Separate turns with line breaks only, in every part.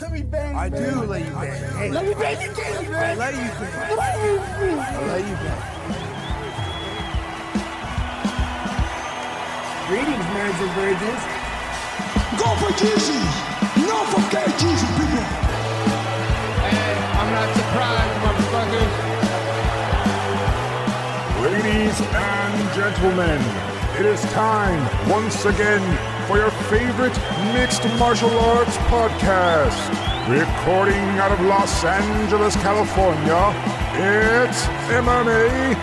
Let me bang,
I
man.
do let you bang. Hey,
Let me bang the game, man.
I let you bang. I let you bang.
Greetings, nerds and virgins.
Go for Jeezy. No for Jeezy, people.
Hey, I'm not surprised, motherfuckers.
Ladies and gentlemen, it is time once again for your favorite mixed martial arts podcast. Recording out of Los Angeles, California, it's MMA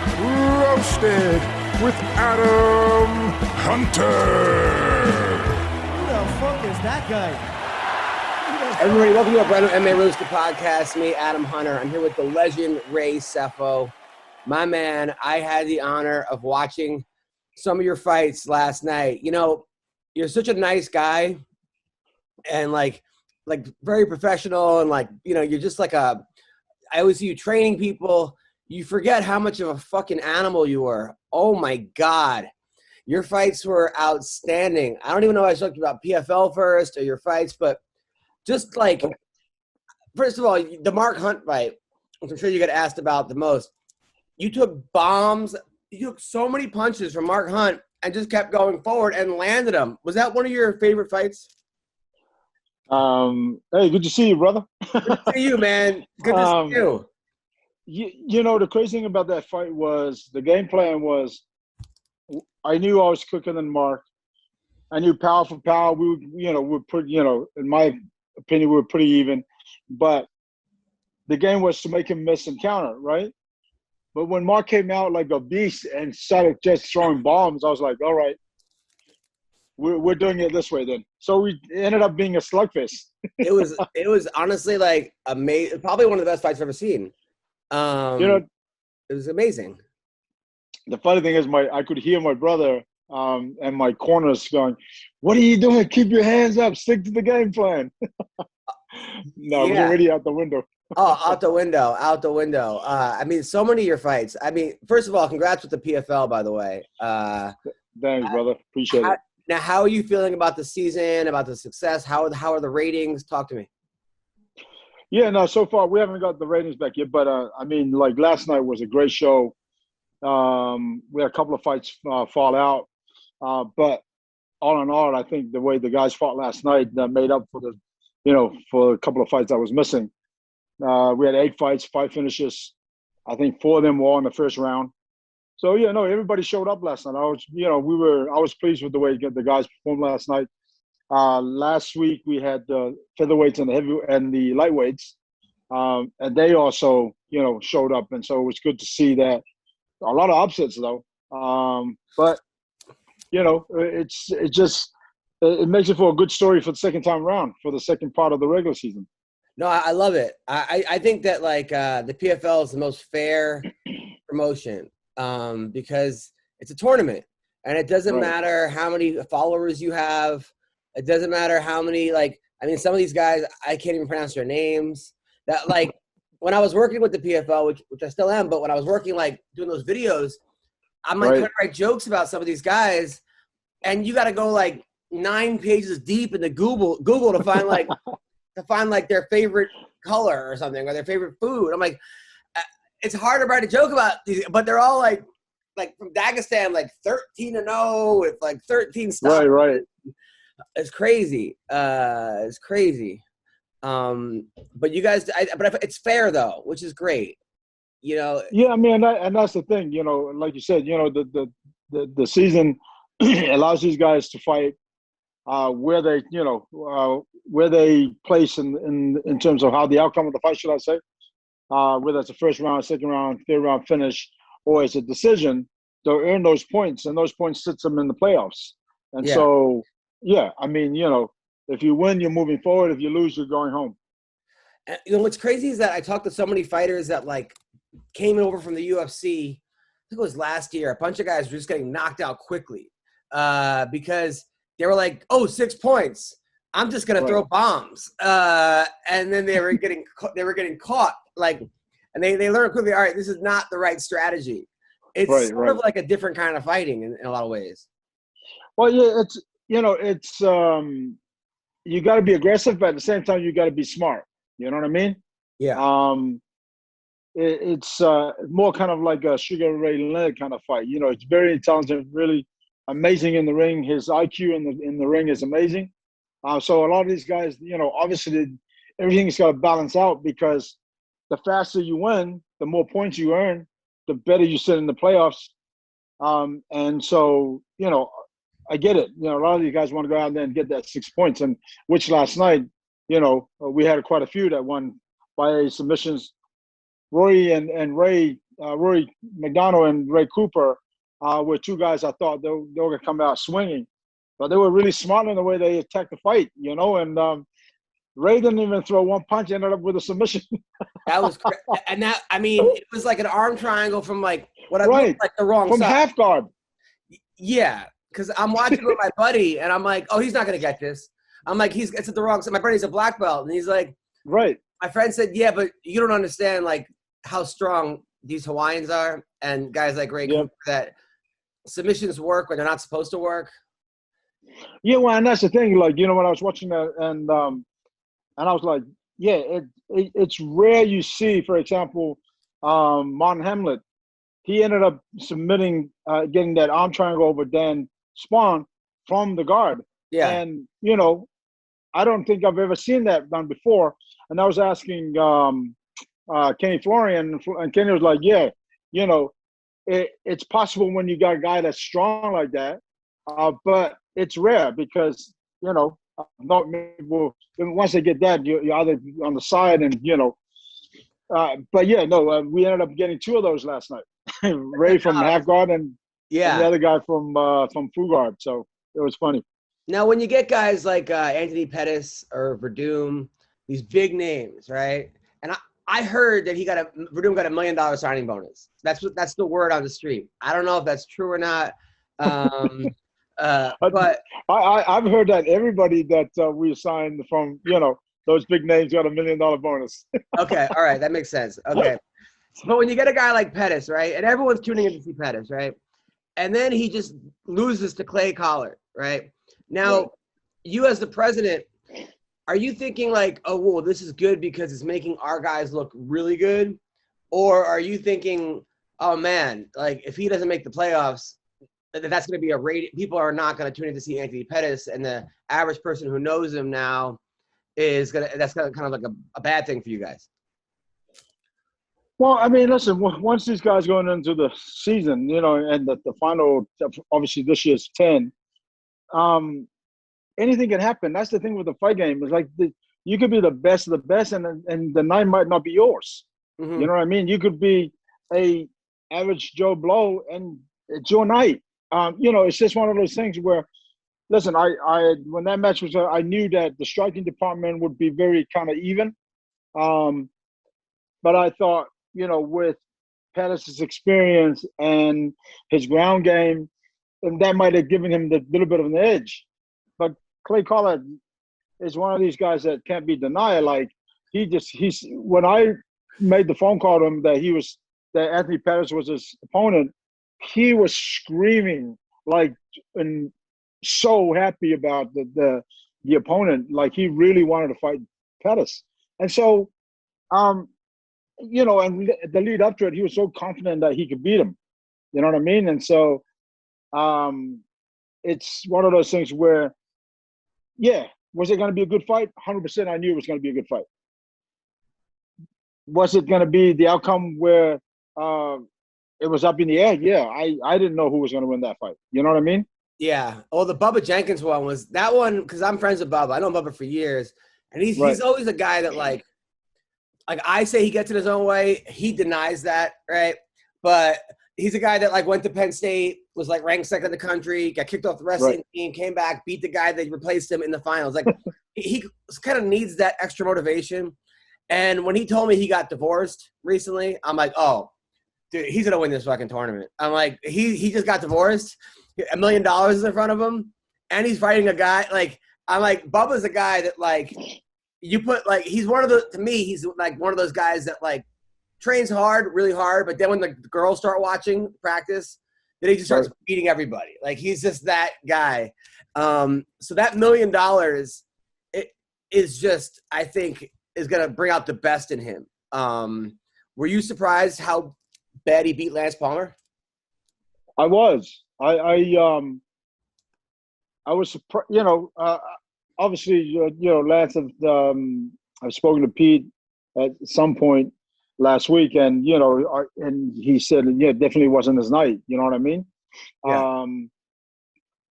Roasted with Adam Hunter.
Who the fuck is that guy?
Everybody, welcome to a brand new MMA Roasted Podcast. Me, Adam Hunter. I'm here with the legend, Sefo. My man, I had the honor of watching some of your fights last night. You know, you're such a nice guy and like very professional and you're just I always see you training people. You forget how much of a fucking animal you were. Oh my God. Your fights were outstanding. I don't even know if I talked about PFL first or your fights, but just first of all, the Mark Hunt fight, which I'm sure you get asked about the most. You took bombs. You took so many punches from Mark Hunt and just kept going forward and landed them. Was that one of your favorite fights?
Hey, good to see you, brother.
Good to see you, man. Good to see you.
You know, the crazy thing about that fight was the game plan was I knew I was quicker than Mark. I knew power for power. We're pretty, in my opinion, we were pretty even. But the game was to make him miss and counter, right? But when Mark came out like a beast and started just throwing bombs, I was like, all right, we're doing it this way then. So we ended up being a slugfest.
It was honestly amazing. Probably one of the best fights I've ever seen. It was amazing.
The funny thing is I could hear my brother and my corners going, what are you doing? Keep your hands up. Stick to the game plan. No, yeah. It was already out the window.
Oh, out the window. I mean, so many of your fights. I mean, first of all, congrats with the PFL, by the way.
Thanks, brother. Appreciate it.
Now, how are you feeling about the season, about the success? How are the ratings? Talk to me.
Yeah, no, so far we haven't got the ratings back yet, but I mean, like last night was a great show. We had a couple of fights fall out, but all in all, I think the way the guys fought last night made up for for a couple of fights I was missing. We had 8 fights, 5 finishes. I think 4 of them were in the first round. So yeah, no, everybody showed up last night. I was pleased with the way the guys performed last night. Last week we had the featherweights and the heavy and the lightweights, and they also showed up, and so it was good to see that. A lot of upsets though, but it makes it for a good story for the second time around for the second part of the regular season.
No, I love it. I think that the PFL is the most fair promotion because it's a tournament, and it doesn't matter how many followers you have. It doesn't matter how many some of these guys I can't even pronounce their names. That when I was working with the PFL, which I still am, but when I was working doing those videos, I'm trying to write jokes about some of these guys, and you got to go 9 pages deep into Google to find their favorite color or something or their favorite food. I'm it's hard to write a joke about these, but they're all from Dagestan, 13-0 with 13 stops.
Right.
It's crazy. It's crazy. But you guys, but it's fair though, which is great.
Yeah, I mean, and that's the thing. Like you said, the season allows these guys to fight where they place in terms of how the outcome of the fight, should I say, whether it's a first round, second round, third round finish, or it's a decision, they'll earn those points, and those points sits them in the playoffs. And so, yeah, I mean, if you win, you're moving forward. If you lose, you're going home.
And, what's crazy is that I talked to so many fighters that came over from the UFC. I think it was last year. A bunch of guys were just getting knocked out quickly because they were 6 points. I'm just gonna throw bombs, and then they were getting caught. And they learned quickly. All right, this is not the right strategy. It's sort of a different kind of fighting in a lot of ways.
Well, yeah, you got to be aggressive, but at the same time, you got to be smart. You know what I mean?
Yeah.
It's more kind of like a Sugar Ray Leonard kind of fight. You know, it's very intelligent, really amazing in the ring. His IQ in the ring is amazing. So a lot of these guys, you know, obviously everything's got to balance out, because the faster you win, the more points you earn, the better you sit in the playoffs. And so, you know, I get it. You know, a lot of you guys want to go out there and get that 6 points, and which last night, you know, we had quite a few that won by submissions. Rory McDonald and Ray Cooper were two guys I thought they were going to come out swinging. But they were really smart in the way they attacked the fight, you know, and Ray didn't even throw one punch, ended up with a submission.
That was and that, I mean, it was like an arm triangle from like what I
Right.
looked like the wrong
From
side.
half guard.
Yeah, because I'm watching with my buddy, and I'm like, oh, he's not going to get this. I'm like, it's at the wrong side. My buddy's a black belt, and he's like,
Right.
my friend said, yeah, but you don't understand, like, how strong these Hawaiians are, and guys like Ray Cooper, that submissions work when they're not supposed to work.
Yeah, well, and that's the thing. Like, you know, when I was watching that, and I was like, yeah, it's rare you see, for example, Martin Hamlet. He ended up submitting, getting that arm triangle over Dan Spawn from the guard.
Yeah.
And, you know, I don't think I've ever seen that done before. And I was asking Kenny Florian, and Kenny was like, yeah, you know, it's possible when you got a guy that's strong like that, but it's rare because, you know, once they get that, you're either on the side and, you know. But, yeah, no, we ended up getting two of those last night. Ray from half guard and the other guy from full guard. So it was funny.
Now, when you get guys like Anthony Pettis or Verdum, these big names, right? And I heard that Verdum got $1 million signing bonus. That's the word on the street. I don't know if that's true or not. But
I've heard that everybody that we signed from, you know, those big names got $1 million bonus.
Okay, all right, that makes sense. Okay, but when you get a guy like Pettis, right, and everyone's tuning in to see Pettis, right, and then he just loses to Clay Collard, right? Now, you as the president, are you thinking like, oh, well, this is good because it's making our guys look really good? Or are you thinking, oh, man, like if he doesn't make the playoffs, that's going to be a rating. People are not going to tune in to see Anthony Pettis, and the average person who knows him now that's going to kind of like a bad thing for you guys.
Well, I mean, listen, once these guys going into the season, you know, and the final, obviously this year's 10, anything can happen. That's the thing with the fight game. It's like you could be the best of the best, and the night might not be yours.
Mm-hmm.
You know what I mean? You could be a average Joe Blow, and it's your night. You know, it's just one of those things where, listen, I when that match was, I knew that the striking department would be very kind of even. But I thought, you know, with Pettis' experience and his ground game, and that might have given him the little bit of an edge. But Clay Collard is one of these guys that can't be denied. Like he's when I made the phone call to him that Anthony Pettis was his opponent, he was screaming like and so happy about the opponent. Like he really wanted to fight Pettis. And so you know, and the lead up to it, he was so confident that he could beat him. You know what I mean? And so it's one of those things where, yeah, was it going to be a good fight? 100% I knew it was going to be a good fight. Was it going to be the outcome where it was up in the air? Yeah, I didn't know who was going to win that fight. You know what I mean?
Yeah. Oh, the Bubba Jenkins one was that one because I'm friends with Bubba. I know Bubba for years. And he's always a guy that like I say he gets in his own way. He denies that, right? But he's a guy that like went to Penn State, was like ranked second in the country, got kicked off the wrestling team, came back, beat the guy that replaced him in the finals. Like he kind of needs that extra motivation. And when he told me he got divorced recently, I'm like, oh, dude, he's gonna win this fucking tournament. I'm like, he just got divorced, $1 million is in front of him, and he's fighting a guy like I'm like Bubba's a guy that like. You put like he's one of the to me he's like one of those guys that like trains hard, really hard, but then when the girls start watching practice, then he just starts beating everybody. Like he's just that guy. So that $1 million, is just, I think, is going to bring out the best in him. Were you surprised how bad he beat Lance Palmer?
I was. I was surprised. Obviously, Lance. I've spoken to Pete at some point last week, and and he said, yeah, it definitely wasn't his night. You know what I mean?
Yeah.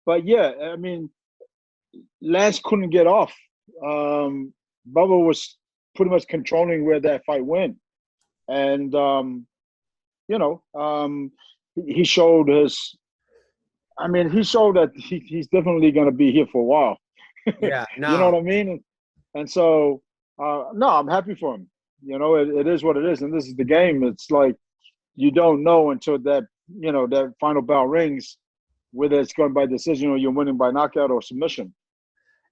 But yeah, I mean, Lance couldn't get off. Bubba was pretty much controlling where that fight went, and he showed his. I mean, he showed that he's definitely going to be here for a while.
Yeah, no.
You know what I mean? And so, no, I'm happy for him. It is what it is, and this is the game. It's like you don't know until that that final bell rings, whether it's going by decision or you're winning by knockout or submission.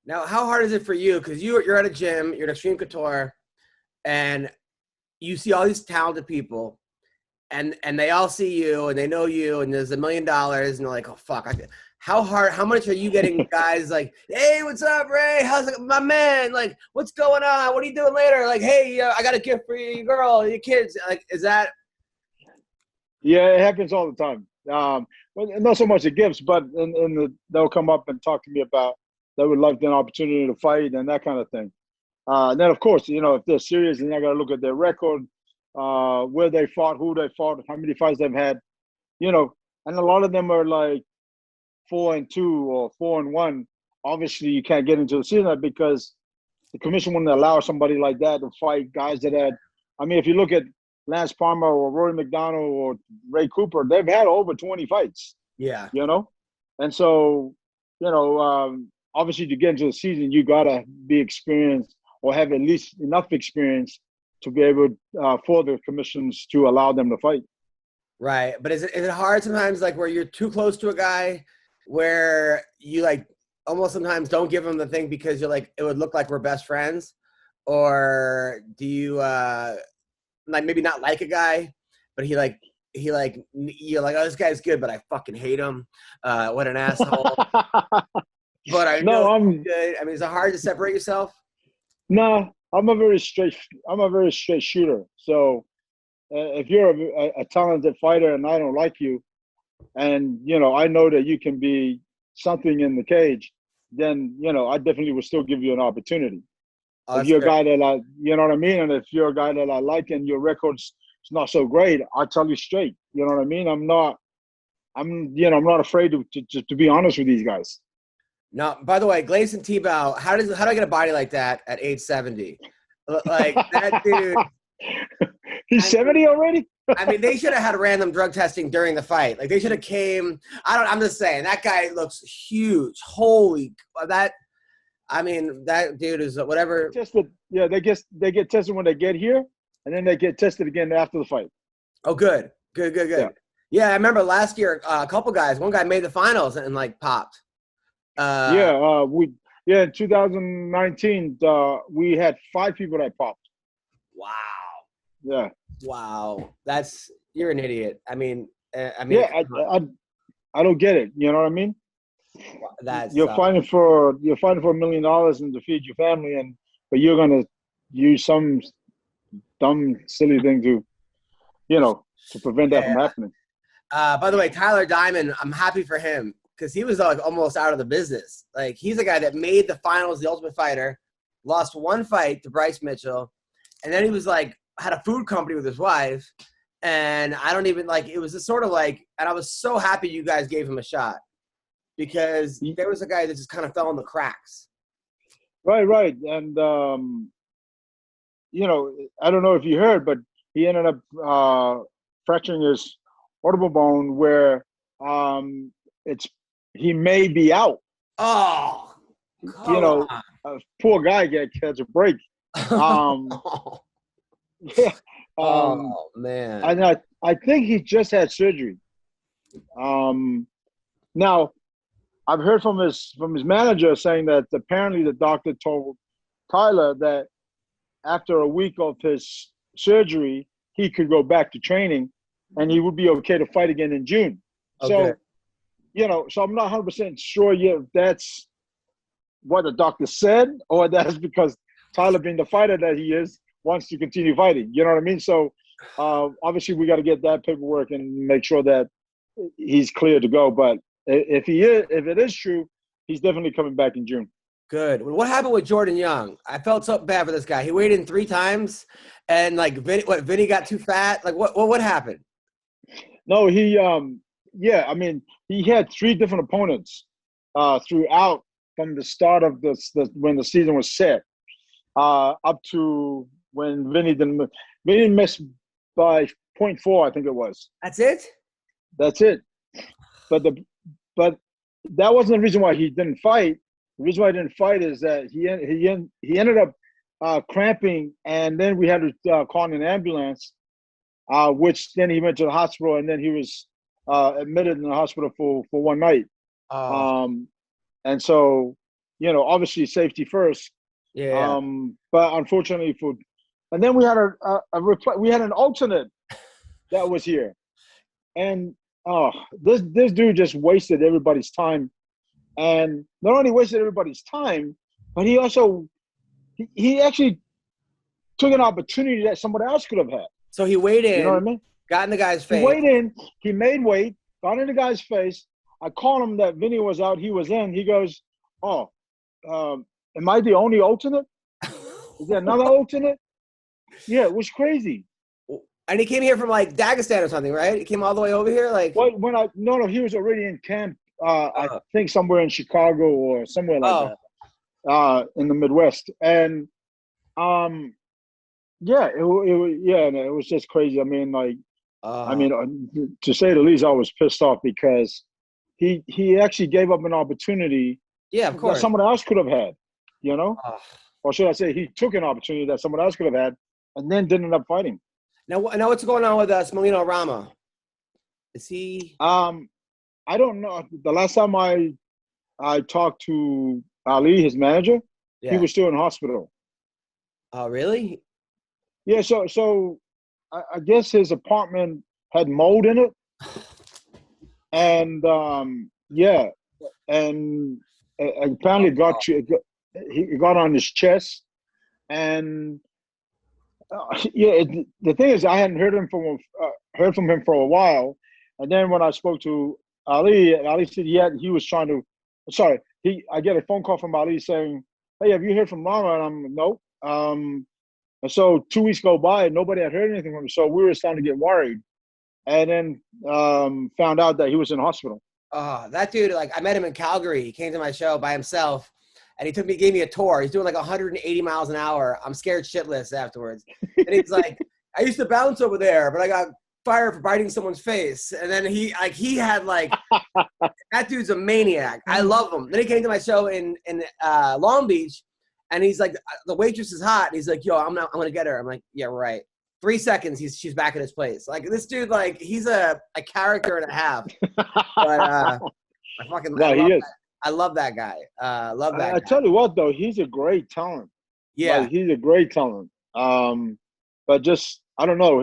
Now, how hard is it for you? Because you're at a gym, you're at Extreme Couture, and you see all these talented people, and they all see you, and they know you, and there's $1 million, and they're like, oh, fuck. How much are you getting guys like, hey, what's up, Ray? How's it, my man? Like, what's going on? What are you doing later? Like, hey, I got a gift for you, your girl, your kids. Like, is that?
Yeah, it happens all the time. Not so much the gifts, but they'll come up and talk to me about they would like an opportunity to fight and that kind of thing. And then, of course, if they're serious, then I got to look at their record, where they fought, who they fought, how many fights they've had, and a lot of them are like 4-2 or 4-1. Obviously, you can't get into the season because the commission wouldn't allow somebody like that to fight guys that had. I mean, if you look at Lance Palmer or Rory McDonald or Ray Cooper, they've had over 20 fights.
Yeah.
And so, obviously to get into the season, you got to be experienced or have at least enough experience to be able for the commissions to allow them to fight.
Right. But is it hard sometimes, like where you're too close to a guy where you like almost sometimes don't give him the thing because you're like, it would look like we're best friends? Or do you like maybe not like a guy, but you're like, oh, this guy's good, but I fucking hate him. What an asshole. But I know he's good. I mean, is it hard to separate yourself?
No, I'm a very straight shooter. So if you're a talented fighter and I don't like you, and I know that you can be something in the cage, then I definitely will still give you an opportunity.
Oh,
if you're a guy that you know what I mean, and if you're a guy that I like and your record's not so great, I'll tell you straight. You know what I mean? I'm not afraid to be honest with these guys.
No, by the way, Gleison Tebow, how do I get a body like that at age 70? Like that dude.
He's 70 already?
I mean, they should have had random drug testing during the fight. Like they should have came. I'm just saying that guy looks huge. Holy that. I mean, that dude is whatever.
Tested. Yeah, they get tested when they get here, and then they get tested again after the fight.
Oh, good. Yeah, I remember last year a couple guys. One guy made the finals and like popped.
In 2019 we had 5 people that popped.
Wow.
Yeah.
Wow. You're an idiot. I mean,
I don't get it. You know what I mean? You're fighting for $1 million and to feed your family, but you're gonna use some dumb, silly thing to prevent that from happening.
By the way, Tyler Diamond, I'm happy for him because he was like almost out of the business. Like he's a guy that made the finals, The Ultimate Fighter, lost one fight to Bryce Mitchell, and then he was like had a food company with his wife, and I don't even like it was just sort of like, and I was so happy you guys gave him a shot. Because there was a guy that just kind of fell in the cracks.
Right. And, I don't know if you heard, but he ended up fracturing his orbital bone where he may be out.
Oh,
a poor guy gets a break.
Oh, man.
And I think he just had surgery. Now, I've heard from his manager saying that apparently the doctor told Tyler that after a week of his surgery, he could go back to training and he would be okay to fight again in June. Okay. So, so I'm not 100% sure yet if that's what the doctor said, or that's because Tyler, being the fighter that he is, wants to continue fighting. You know what I mean? So obviously we got to get that paperwork and make sure that he's clear to go. But if it is true, he's definitely coming back in June.
Good. What happened with Jordan Young? I felt so bad for this guy. He weighed in 3 times, and like Vinny got too fat. Like what happened?
No, he I mean, he had 3 different opponents throughout from the start of when the season was set up to when Vinny missed by 0.4, I think it was.
That's it.
But that wasn't the reason why he didn't fight. The reason why he didn't fight is that he ended up cramping, and then we had to call in an ambulance, which then he went to the hospital, and then he was admitted in the hospital for 1 night. And so, obviously safety first.
Yeah.
But unfortunately and then we had we had an alternate that was here, and this dude just wasted everybody's time, and not only wasted everybody's time, but he also he actually took an opportunity that somebody else could have had.
So he weighed in.
You know what I mean?
Got in the guy's face.
He weighed in. He made weight. Got in the guy's face. I called him that Vinny was out. He was in. He goes, "Oh, am I the only alternate? Is there another alternate?" Yeah, it was crazy.
And he came here from like Dagestan or something, right? He came all the way over here, like.
Well, no, he was already in camp. I think somewhere in Chicago or somewhere like that, in the Midwest. And it was just crazy. I mean, to say the least, I was pissed off because he actually gave up an opportunity.
Yeah, of course.
That someone else could have had, or should I say, he took an opportunity that someone else could have had, and then didn't end up fighting.
Now what's going on with Smolino Rama? Is he?
I don't know. The last time I talked to Ali, his manager, he was still in hospital.
Oh, really?
Yeah. So I guess his apartment had mold in it, and and apparently he got on his chest, and the thing is, I hadn't heard from him for a while, and then when I spoke to Ali said he was trying to. Sorry, I get a phone call from Ali saying, "Hey, have you heard from Rama?" And I'm nope. And so 2 weeks go by and nobody had heard anything from him, so we were starting to get worried, and then found out that he was in hospital.
That dude, like, I met him in Calgary. He came to my show by himself. And he gave me a tour. He's doing like 180 miles an hour. I'm scared shitless afterwards. And he's like, I used to bounce over there, but I got fired for biting someone's face. And then he had that dude's a maniac. I love him. Then he came to my show in Long Beach, and he's like, the waitress is hot. And he's like, yo, I'm going to get her. I'm like, yeah, right. 3 seconds, she's back at his place. Like, this dude, like, he's a character and a half. But I fucking I love that guy. I
tell you what, though, he's a great talent.
Yeah,
like, he's a great talent. But just I don't know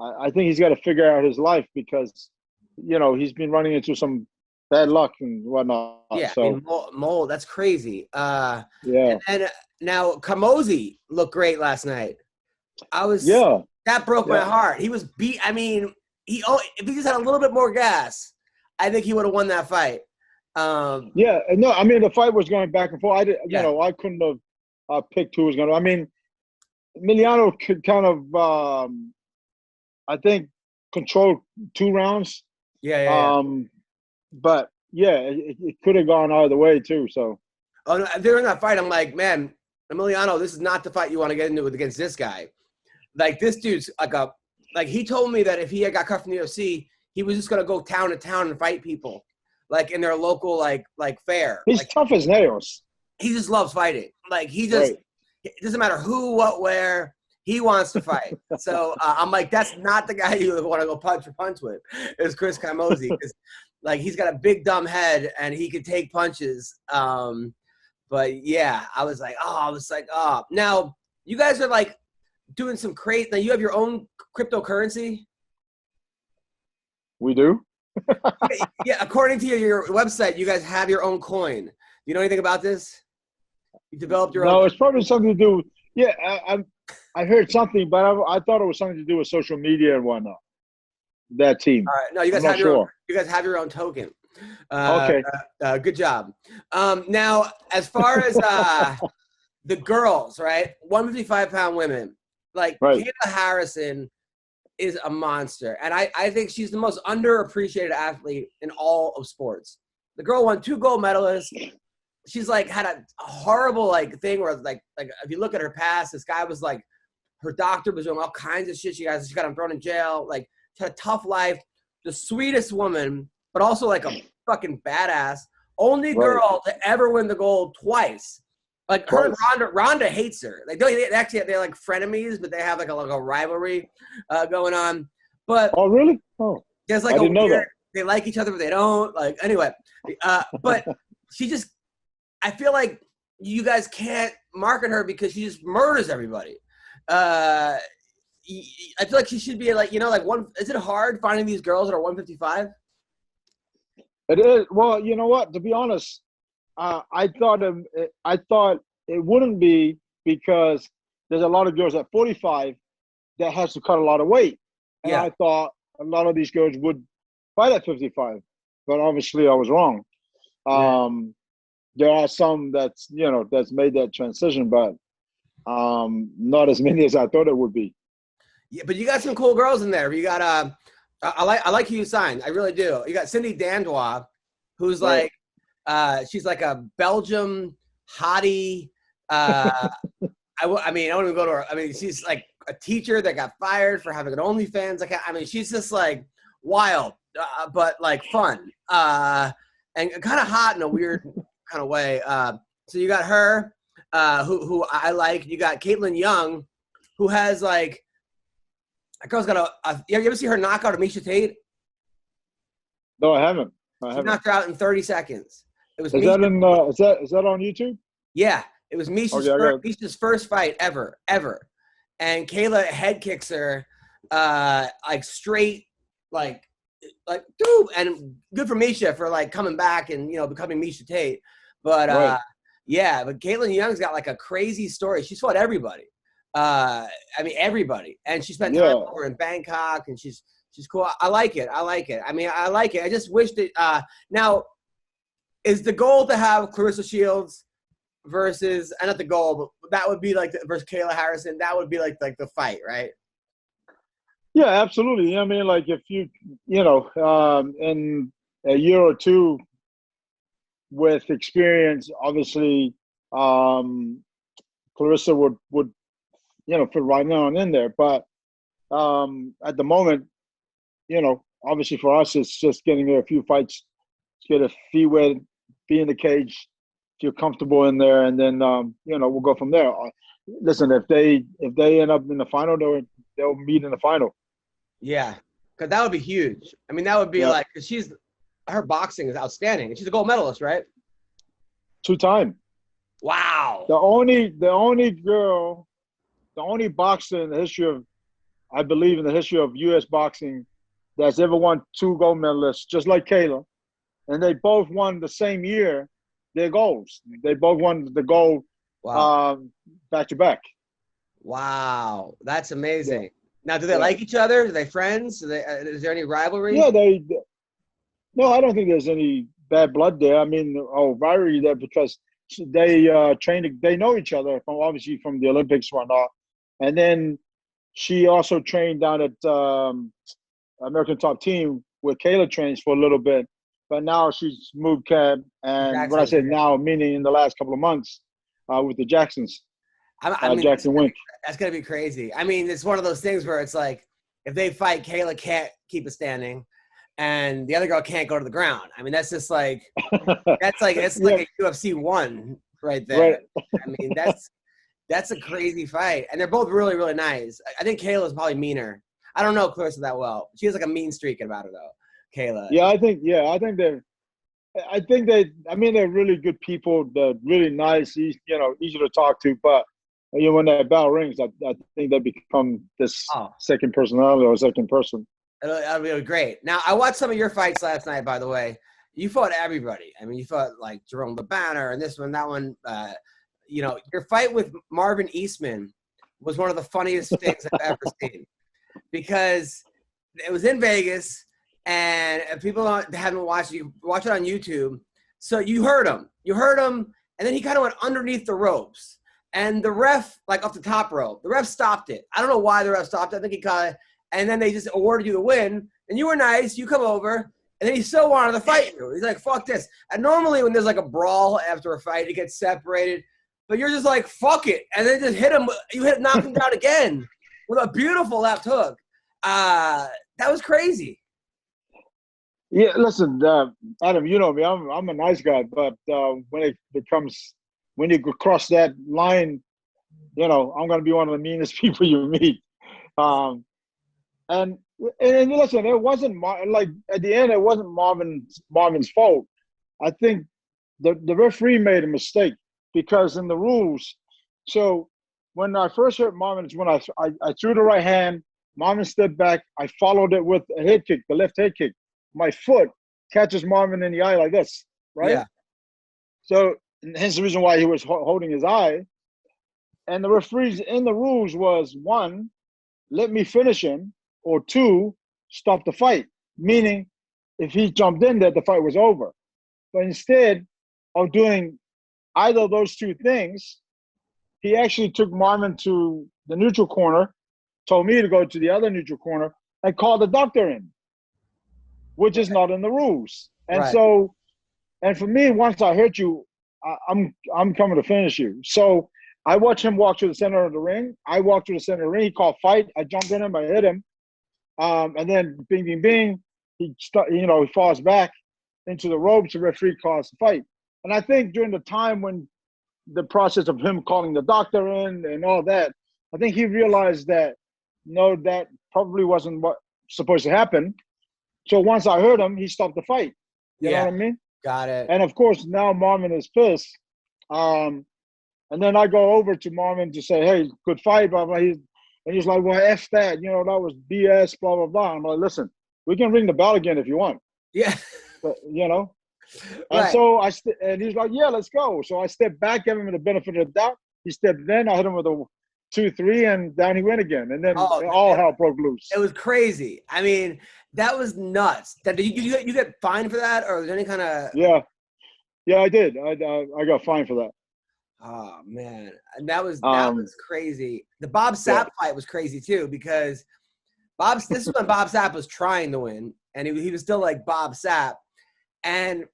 I think he's got to figure out his life because he's been running into some bad luck and whatnot.
Yeah,
so.
mold. That's crazy.
Yeah.
And now Kamosi looked great last night. That broke my heart. He was beat. I mean, if he just had a little bit more gas, I think he would have won that fight.
No, I mean, the fight was going back and forth. I couldn't have picked who was going to. I mean, Emiliano could kind of, I think, control 2 rounds. But it could have gone either way too. So,
during that fight, I'm like, man, Emiliano, this is not the fight you want to get into against this guy. Like, this dude's like he told me that if he had got cut from the UFC, he was just gonna go town to town and fight people, like in their local like fair.
He's tough as nails.
He just loves fighting. Like, he just it doesn't matter who, what, where. He wants to fight. So I'm like, that's not the guy you want to go punch for punch with. Is Chris Kamosi, because like he's got a big dumb head and he could take punches. But yeah, I was like, Now you guys are like doing some crazy. Now you have your own cryptocurrency.
We do.
Yeah, according to your website, you guys have your own coin. Do you know anything about this? You developed your
No,
own.
it's probably something to do. Yeah, I heard something, but I thought it was something to do with social media and whatnot. That team.
All right. No, you guys
I'm not
have your own.
sure.
You guys have your own token.
Okay.
Good job. Now, as far as the girls, right? 155-pound women, like
Right.
Kayla Harrison is a monster, and I think she's the most underappreciated athlete in all of sports. The girl won 2 gold medalists. She's like had a horrible like thing where like if you look at her past, this guy was like her doctor was doing all kinds of shit. She got him thrown in jail. Like she had a tough life. The sweetest woman, but also like a fucking badass. Only girl to ever win the gold twice. Like her and Ronda hates her. Like they're like frenemies, but they have like a rivalry going on. But
Oh, really? Oh,
there's like
I didn't know that.
they like each other, but they don't. Like anyway, but she just. I feel like you guys can't market her because she just murders everybody. I feel like she should be like, like one. Is it hard finding these girls that are 155?
It is. Well, you know what? To be honest, I thought it wouldn't be because there's a lot of girls at 45 that has to cut a lot of weight, and
Yeah.
I thought a lot of these girls would fight at 55, but obviously I was wrong. There are some that's made that transition, but not as many as I thought it would be.
Yeah, but you got some cool girls in there. You got I like who you signed. I really do. You got Cindy Dandois, who's like she's like a Belgium hottie. I mean, I don't even go to her. I mean, she's like a teacher that got fired for having an OnlyFans account. I mean, she's just like wild, but like fun, and kind of hot in a weird kind of way. So you got her, who I like. You got Caitlin Young, who has like, that girl's got you ever see her knock out Misha Tate?
No, I haven't.
She knocked her out in 30 seconds. It was
Is that on YouTube?
Yeah, it was Misha's first fight ever. And Kayla head kicks her like straight, like dude, and good for Misha for like coming back and becoming Misha Tate. But yeah, but Caitlin Young's got like a crazy story. She's fought everybody. I mean everybody, and she spent time over in Bangkok, and she's cool. I like it. I mean, I like it. I just wish that now is the goal to have Clarissa Shields versus, and not the goal, but that would be like versus Kayla Harrison. That would be like the fight, right?
Yeah, absolutely. I mean, like if you in a year or two with experience, obviously Clarissa would fit right now and in there. But at the moment, obviously for us, it's just getting a few fights, get a feet wet, be in the cage, feel comfortable in there, and then we'll go from there. Listen, if they end up in the final, they'll meet in the final.
Yeah, because that would be huge. I mean, that would be like, because her boxing is outstanding, and she's a gold medalist, right?
2-time.
Wow.
The only boxer in the history of, I believe, in the history of U.S. boxing that's ever won 2 gold medalists, just like Kayla, and they both won the same year their golds. They both won the gold back to back.
Wow, that's amazing. Yeah. Now, do they like each other? Are they friends? Is there any rivalry?
Yeah, no, I don't think there's any bad blood there. I mean, rivalry there because they they know each other obviously from the Olympics and whatnot. And then she also trained down at American Top Team where Kayla trains for a little bit. But now she's moved camp. And when I say now, meaning in the last couple of months with the Jacksons. I mean, Jackson Wink.
That's going to be crazy. I mean, it's one of those things where it's like, if they fight, Kayla can't keep it standing, and the other girl can't go to the ground. I mean, that's just like, it's like a UFC 1 right there. Right. I mean, that's a crazy fight. And they're both really, really nice. I think Kayla's probably meaner. I don't know Clarissa that well. She has like a mean streak about her, though, Kayla.
Yeah, I think they're really good people. They're really nice, easy to talk to, but when that bell rings, I think they become this second personality or second person.
That'll be great. Now, I watched some of your fights last night, by the way. You fought everybody. I mean, you fought like Jerome LeBanner and this one, that one. your fight with Marvin Eastman was one of the funniest things I've ever seen, because it was in Vegas, and if people haven't watched it, you watch it on YouTube. So you heard him, and then he kind of went underneath the ropes, and the ref, like off the top rope, the ref stopped it. I don't know why the ref stopped it. I think he caught it, and then they just awarded you the win, and you were nice. You come over. And then he still wanted to fight you. He's like, fuck this. And normally when there's like a brawl after a fight, it gets separated. But you're just like, fuck it. And then just hit him. Knock him down again with a beautiful left hook. That was crazy.
Yeah, listen, Adam, you know me. I'm a nice guy. But when you cross that line, I'm going to be one of the meanest people you meet. And listen, it wasn't like at the end. It wasn't Marvin's fault. I think the referee made a mistake, because in the rules. So when I first hurt Marvin, it's when I threw the right hand. Marvin stepped back. I followed it with a head kick, the left head kick. My foot catches Marvin in the eye like this, right?
Yeah.
So hence the reason why he was holding his eye. And the referees in the rules was, 1, let me finish him. Or 2, stop the fight. Meaning, if he jumped in there, the fight was over. But instead of doing either of those 2 things, he actually took Marvin to the neutral corner, told me to go to the other neutral corner, and called the doctor in, which is not in the rules. And
right.
So, and for me, once I hurt you, I'm coming to finish you. So I watched him walk to the center of the ring. I walked to the center of the ring. He called fight. I jumped in him. I hit him. And then bing, bing, bing, he falls back into the ropes. The referee calls the fight. And I think during the time when the process of him calling the doctor in and all that, I think he realized that, no, that probably wasn't what supposed to happen. So once I heard him, he stopped the fight. You know what I mean?
Got it.
And of course, now Marvin is pissed. And then I go over to Marvin to say, hey, good fight, blah, blah. And he's like, well, F that. That was BS, blah, blah, blah. I'm like, listen, we can ring the bell again if you want.
Yeah.
But, And
right.
so and he's like, yeah, let's go. So I stepped back, gave him the benefit of the doubt. He stepped in. I hit him with a 2-3, and down he went again. And then all hell broke loose.
It was crazy. I mean, that was nuts. Did you get fined for that, or was there any kind of?
Yeah, I did. I got fined for that.
Oh man, and that was crazy. The Bob Sapp fight was crazy too, because this is when Bob Sapp was trying to win, and he was still like Bob Sapp, and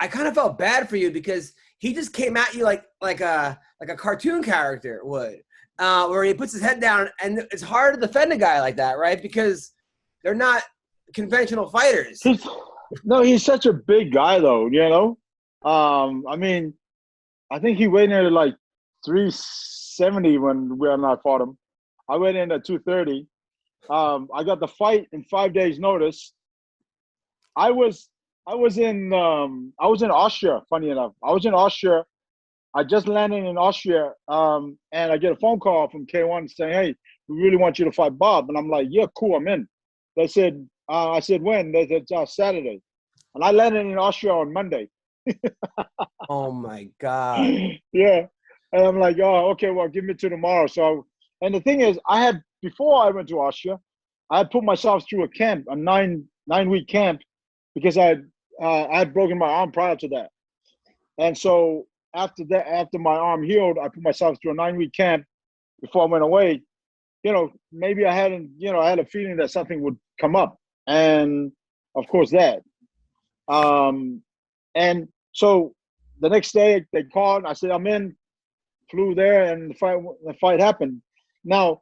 I kind of felt bad for you because he just came at you like a cartoon character would, where he puts his head down, and it's hard to defend a guy like that, right? Because they're not conventional fighters.
He's such a big guy though, I mean, I think he weighed in at like 370 when I fought him. I weighed in at 230. I got the fight in 5 days' notice. I was in Austria. Funny enough, I was in Austria. I just landed in Austria, and I get a phone call from K1 saying, "Hey, we really want you to fight Bob." And I'm like, "Yeah, cool, I'm in." They said, "I said when?" They said Saturday, and I landed in Austria on Monday.
Oh my God.
Yeah. And I'm like, oh, okay, well, give me to tomorrow. So, and the thing is, before I went to Austria, I had put myself through a camp, a nine-week camp, because I had broken my arm prior to that. And so after my arm healed, I put myself through a 9-week camp before I went away. Maybe I had a feeling that something would come up. And of course that. And so the next day they called. I said, I'm in. Flew there, and the fight happened. Now,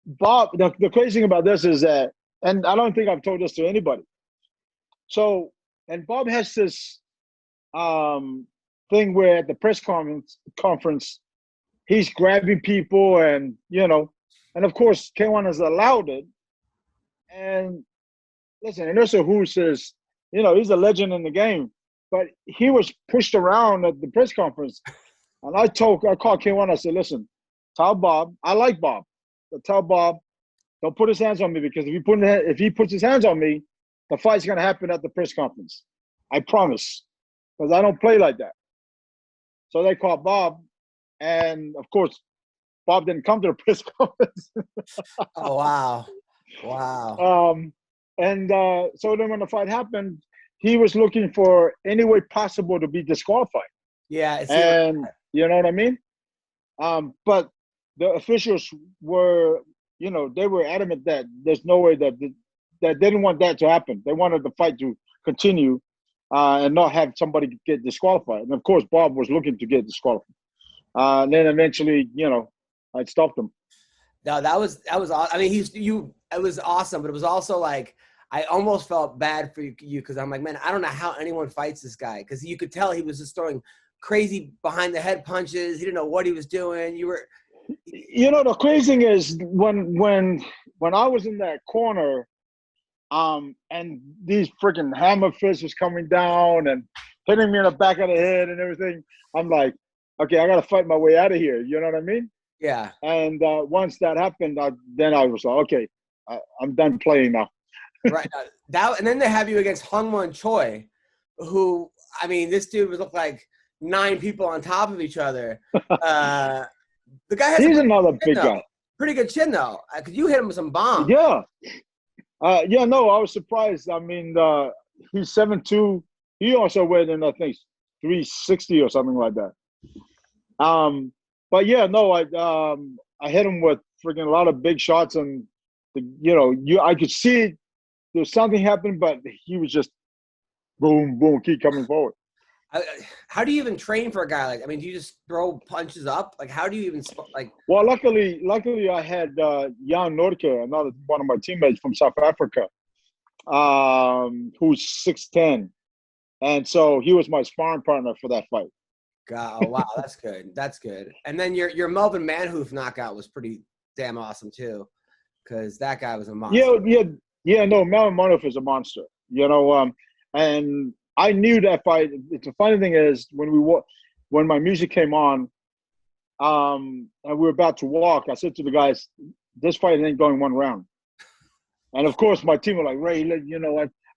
Bob, the crazy thing about this is that, and I don't think I've told this to anybody. So, and Bob has this thing where at the press conference, he's grabbing people, and and of course K1 has allowed it. And listen, and also who says, he's a legend in the game. But he was pushed around at the press conference. And I called K1. I said, listen, tell Bob, I like Bob, but tell Bob, don't put his hands on me, because if he puts his hands on me, the fight's going to happen at the press conference. I promise. Because I don't play like that. So they called Bob, and of course, Bob didn't come to the press conference.
Oh, wow.
And so then when the fight happened, he was looking for any way possible to be disqualified.
Yeah.
And you know what I mean? But the officials were, they were adamant that there's no way that they didn't want that to happen. They wanted the fight to continue and not have somebody get disqualified. And of course, Bob was looking to get disqualified. And then eventually, I stopped him.
No, that was awesome. I mean, it was awesome, but it was also like, I almost felt bad for you because I'm like, man, I don't know how anyone fights this guy, because you could tell he was just throwing crazy behind the head punches. He didn't know what he was doing.
The crazy thing is when I was in that corner, and these freaking hammer fists was coming down and hitting me in the back of the head and everything, I'm like, okay, I got to fight my way out of here. You know what I mean?
Yeah.
And once that happened, then I was like, okay, I'm done playing now.
Right. And then they have you against Hungwon Choi, who, I mean, this dude would look like 9 people on top of each other. The guy has
He's another big guy.
Pretty good chin, though, because you hit him with some bombs.
Yeah. I was surprised. I mean, he's 7'2". He also weighed in, I think, 360 or something like that. But yeah, no, I hit him with freaking a lot of big shots, and I could see there's something happening, but he was just boom, boom, keep coming forward.
How do you even train for a guy like? I mean, do you just throw punches up? Like, how do you even like?
Well, luckily, I had Jan Norke, another one of my teammates from South Africa, who's 6'10", and so he was my sparring partner for that fight.
God, oh, wow, that's good. That's good. And then your Melvin Manhoof knockout was pretty damn awesome too, because that guy was a monster.
Yeah. No, Melvin Manhoof is a monster. And I knew that fight. The funny thing is, when my music came on, and we were about to walk, I said to the guys, "This fight ain't going one round." And of course, my team were like, "Ray,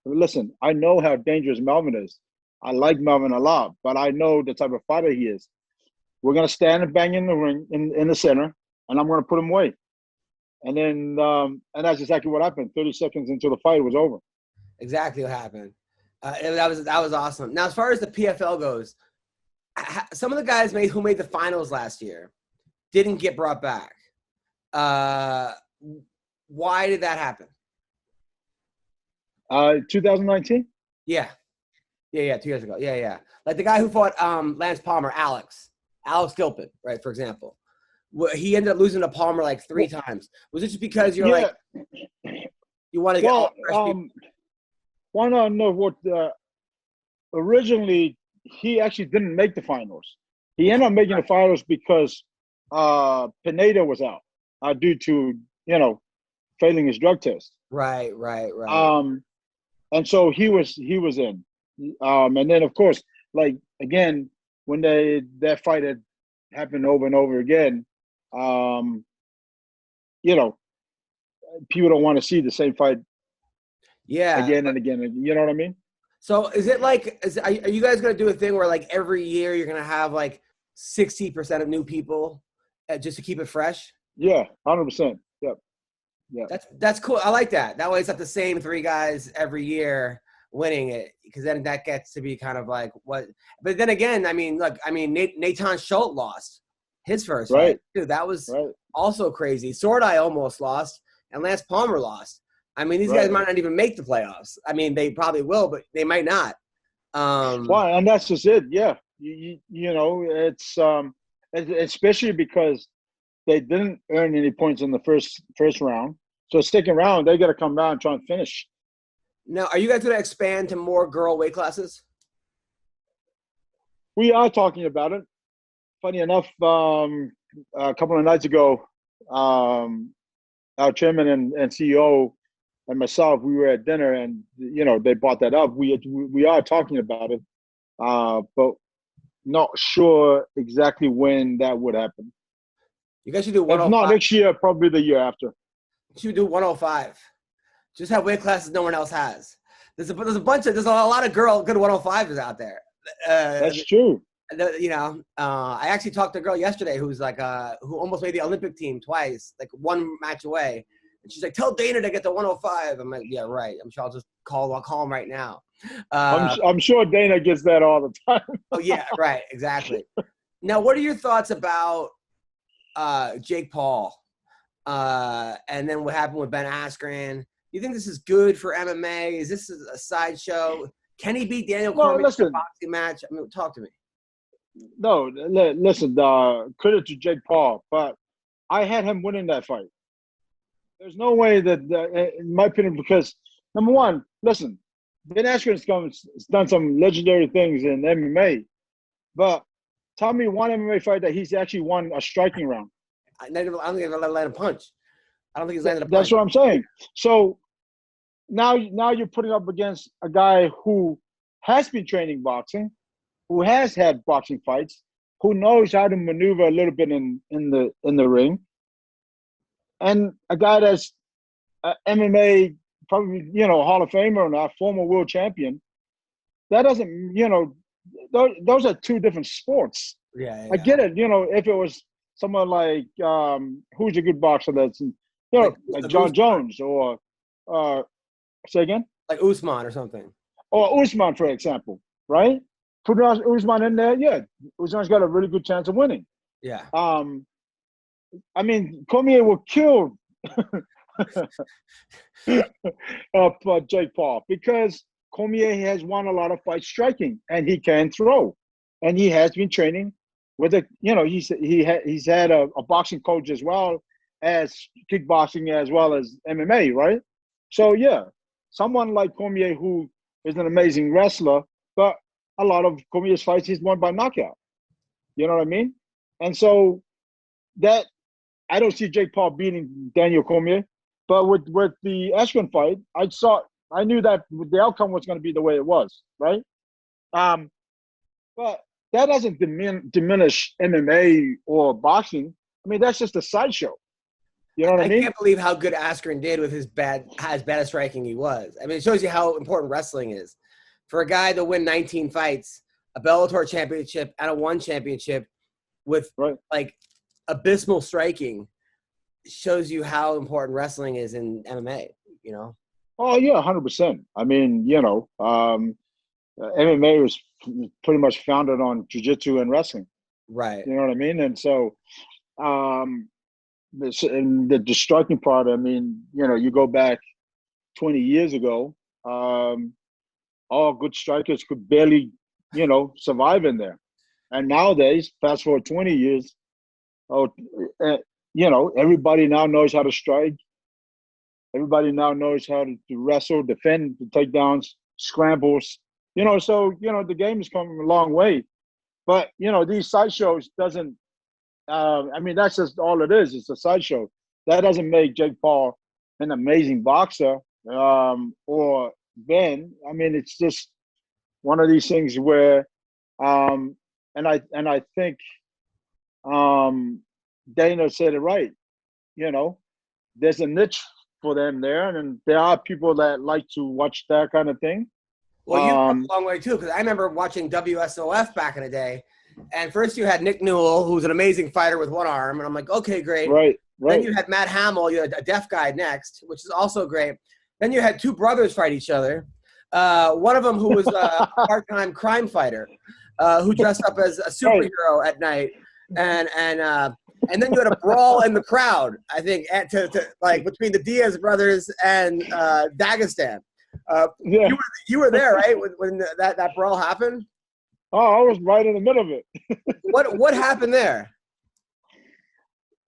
listen, I know how dangerous Melvin is. I like Melvin a lot, but I know the type of fighter he is. We're gonna stand and bang in the ring in the center, and I'm gonna put him away." And then, and that's exactly what happened. 30 seconds into the fight, it was over.
Exactly what happened. That was awesome. Now, as far as the PFL goes, some of the guys who made the finals last year didn't get brought back. Why did that happen?
2019?
Yeah, 2 years ago. Yeah. Like the guy who fought Lance Palmer, Alex Gilpin, right, for example. He ended up losing to Palmer like 3 times. Was it just because you want to get all fresh people?
Why not know what originally he actually didn't make the finals. He ended up making the finals because Pineda was out due to, failing his drug test.
Right.
And so he was in. And then of course, like again, when that fight had happened over and over again, people don't want to see the same fight again and again. You know what I mean?
So is it like, are you guys going to do a thing where like every year you're going to have like 60% of new people just to keep it fresh?
Yeah, 100%. Yep. Yeah.
That's cool. I like that. That way it's not the same 3 guys every year winning it, because then that gets to be kind of like what. But then again, Nathan Schultz lost his first fight. Dude, that was also crazy. Sordai almost lost, and Lance Palmer lost. I mean, these guys might not even make the playoffs. I mean, they probably will, but they might not.
Well, and that's just it. Yeah, it's especially because they didn't earn any points in the first round. So second round, they got to come down and try and finish.
Now, are you guys going to expand to more girl weight classes?
We are talking about it. Funny enough, a couple of nights ago, our chairman and CEO and myself, we were at dinner, and they brought that up. We are talking about it, but not sure exactly when that would happen.
You guys should do 105.
If not next year, probably the year after.
You should do 105. Just have weight classes no one else has. There's a lot of good 105s out there.
That's true.
I actually talked to a girl yesterday who's like, who almost made the Olympic team twice, like one match away. And she's like, tell Dana to get to 105. I'm like, yeah, right. I'm sure I'll just call him right now.
I'm sure Dana gets that all the time.
Oh, yeah, right. Exactly. Now, what are your thoughts about Jake Paul? And then what happened with Ben Askren? Do you think this is good for MMA? Is this a sideshow? Can he beat Daniel Cormier in a boxing match? I mean, talk to me.
No, listen, credit to Jake Paul, but I had him winning that fight. There's no way that, in my opinion, because, number one, listen, Ben Askren's done some legendary things in MMA, but tell me one MMA fight that he's actually won a striking round.
I don't think he's landed a punch. I don't think he's landed a punch.
That's what I'm saying. So now you're putting up against a guy who has been training boxing, who has had boxing fights, who knows how to maneuver a little bit in the ring, and a guy that's MMA probably Hall of Famer or not, former world champion. That doesn't those are two different sports.
Yeah.
I get it. If it was someone like who's a good boxer that's like John Jones or say again,
like Usman or something,
or Usman, for example, right? Put Usman in there, yeah. Usman's got a really good chance of winning.
Yeah.
I mean, Cormier will kill Jake Paul because Cormier has won a lot of fights striking, and he can throw, and he has been training with he's had a boxing coach as well as kickboxing as well as MMA, right? So yeah, someone like Cormier who is an amazing wrestler, but a lot of Cormier's fights he's won by knockout. You know what I mean? And so that I don't see Jake Paul beating Daniel Cormier, but with the Askren fight, I knew that the outcome was going to be the way it was, right? But that doesn't diminish MMA or boxing. I mean, that's just a sideshow. You know what I mean?
I can't believe how good Askren did with his bad striking he was. I mean, it shows you how important wrestling is. For a guy to win 19 fights, a Bellator championship, and a one championship with like abysmal striking shows you how important wrestling is in MMA,
Oh, yeah, 100%. I mean, MMA was pretty much founded on jiu-jitsu and wrestling.
Right.
You know what I mean? And so the striking part, I mean, you go back 20 years ago, all good strikers could barely, survive in there. And nowadays, fast forward 20 years, everybody now knows how to strike. Everybody now knows how to wrestle, defend, the takedowns, scrambles. So, the game has come a long way. But, these sideshows doesn't that's just all it is. It's a sideshow. That doesn't make Jake Paul an amazing boxer or Ben. I mean, it's just one of these things where and I think Dana said it right. There's a niche for them there, and there are people that like to watch that kind of thing.
Well, you come a long way too, because I remember watching WSOF back in the day, and first you had Nick Newell, who's an amazing fighter with one arm, and I'm like, okay, great.
Right.
Then you had Matt Hamill, you had a deaf guy next, which is also great. Then you had two brothers fight each other. One of them who was a part-time crime fighter, who dressed up as a superhero at night, and then you had a brawl in the crowd. I think like between the Diaz brothers and Dagestan.
Yeah.
You were there, right, when that brawl happened?
Oh, I was right in the middle of it.
What happened there?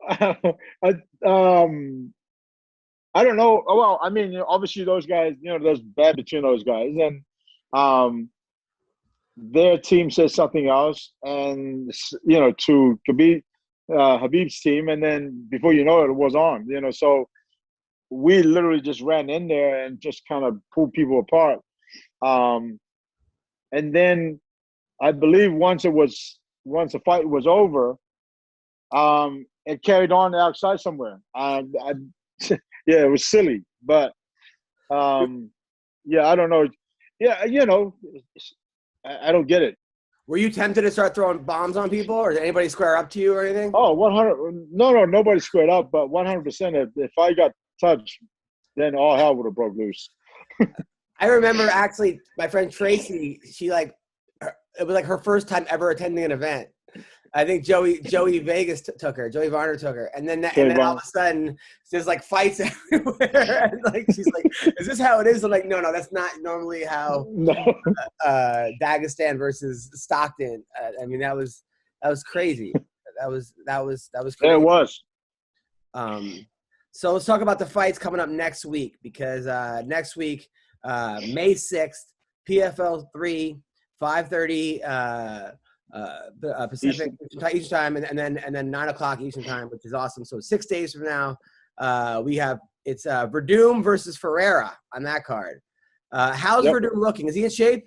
I don't know. Well, I mean, obviously those guys, there's bad between those guys, and their team says something else, and to Habib's team, and then before you know it, it was on. So we literally just ran in there and just kind of pulled people apart. And then I believe once the fight was over, it carried on outside somewhere. Yeah, it was silly, but yeah, I don't know. Yeah, I don't get it.
Were you tempted to start throwing bombs on people, or did anybody square up to you or anything?
Oh, 100. No, nobody squared up, but 100%. If I got touched, then all hell would have broke loose.
I remember actually my friend Tracy. It was like her first time ever attending an event. I think Joey Vegas took her. Joey Varner took her, and then all of a sudden there's like fights everywhere. And like she's like, "Is this how it is?" I'm like, "No, that's not normally how."
No.
Dagestan versus Stockton. I mean, that was crazy. That was crazy.
Yeah, it was.
So let's talk about the fights coming up next week, because next week, May 6th, PFL 3, 5:30 Pacific Eastern time, and then 9 o'clock Eastern time, which is awesome. So 6 days from now, it's Verdum versus Ferreira on that card. How's Verdum looking? Is he in shape?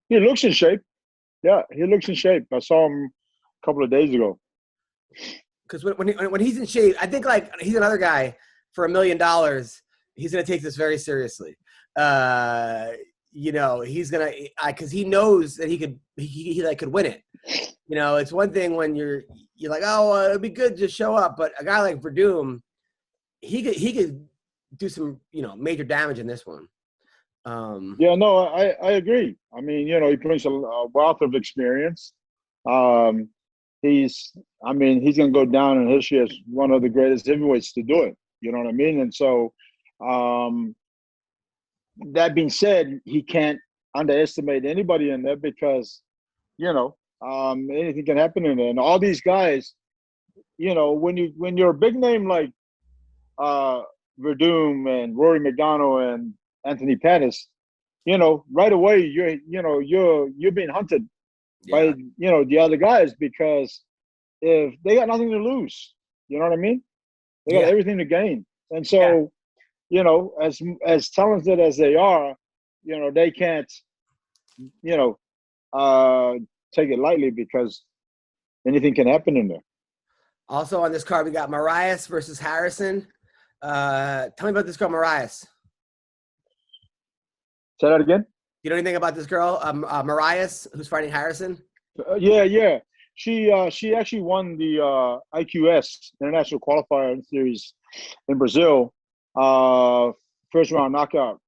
He looks in shape. Yeah, he looks in shape. I saw him a couple of days ago.
Because when he's in shape, I think like he's another guy for $1 million. He's gonna take this very seriously. He's gonna, because he knows that he could win it. It's one thing when you're like, oh, it'd be good to show up, but a guy like Verdum, he could do some major damage in this one.
I agree. I mean, he brings a wealth of experience. He's gonna go down in history as one of the greatest heavyweights to do it. You know what I mean? And so, that being said, he can't underestimate anybody in there, because, anything can happen in there. And all these guys, when you're a big name like Verdum and Rory McDonald and Anthony Pettis, right away you're being hunted by the other guys, because if they got nothing to lose, you know what I mean? They got everything to gain. And so, as talented as they are, they can't, take it lightly, because anything can happen in there.
Also on this card, we got Marias versus Harrison. Tell me about this girl, Marias.
Say that again?
You know anything about this girl, Marias, who's fighting Harrison?
Yeah. She actually won the IQS International Qualifier Series in Brazil. First round knockout.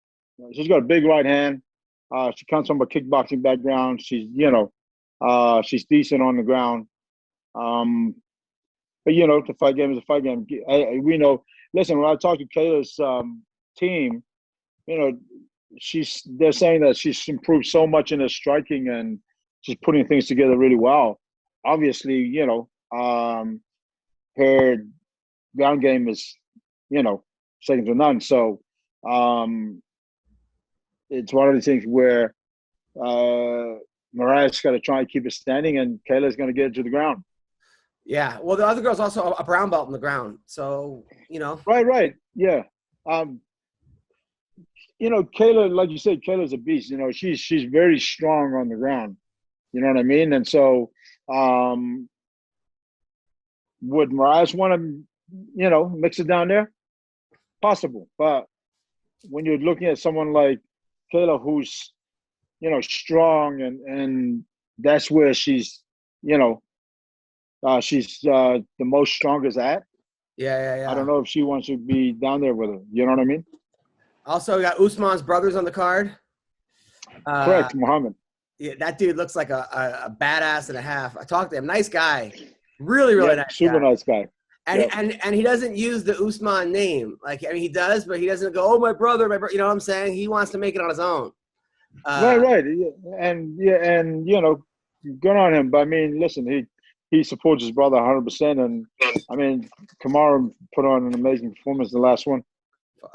She's got a big right hand. She comes from a kickboxing background. She's she's decent on the ground. But the fight game is a fight game. We know. Listen, when I talk to Kayla's team, they're saying that she's improved so much in her striking, and she's putting things together really well. Obviously, her ground game is, second to none. So it's one of the things where Mariah's got to try and keep it standing, and Kayla's going to get it to the ground.
Yeah. Well, the other girl's also a brown belt on the ground. So,
Right. Yeah. Kayla, like you said, Kayla's a beast. She's very strong on the ground. You know what I mean? And so would Mariah want to, mix it down there? Possible. But when you're looking at someone like Kayla, who's, strong, and that's where she's, she's the most strongest at.
Yeah.
I don't know if she wants to be down there with her. You know what I mean?
Also, we got Usman's brothers on the card.
Correct, Muhammad.
Yeah, that dude looks like a badass and a half. I talked to him. Nice guy. Really nice
super
guy.
Nice guy.
And he doesn't use the Usman name. He does, but he doesn't go, oh, my brother. You know what I'm saying? He wants to make it on his own.
Right. And good on him. But, I mean, listen, he supports his brother 100%. And, I mean, Kamaru put on an amazing performance in the last one.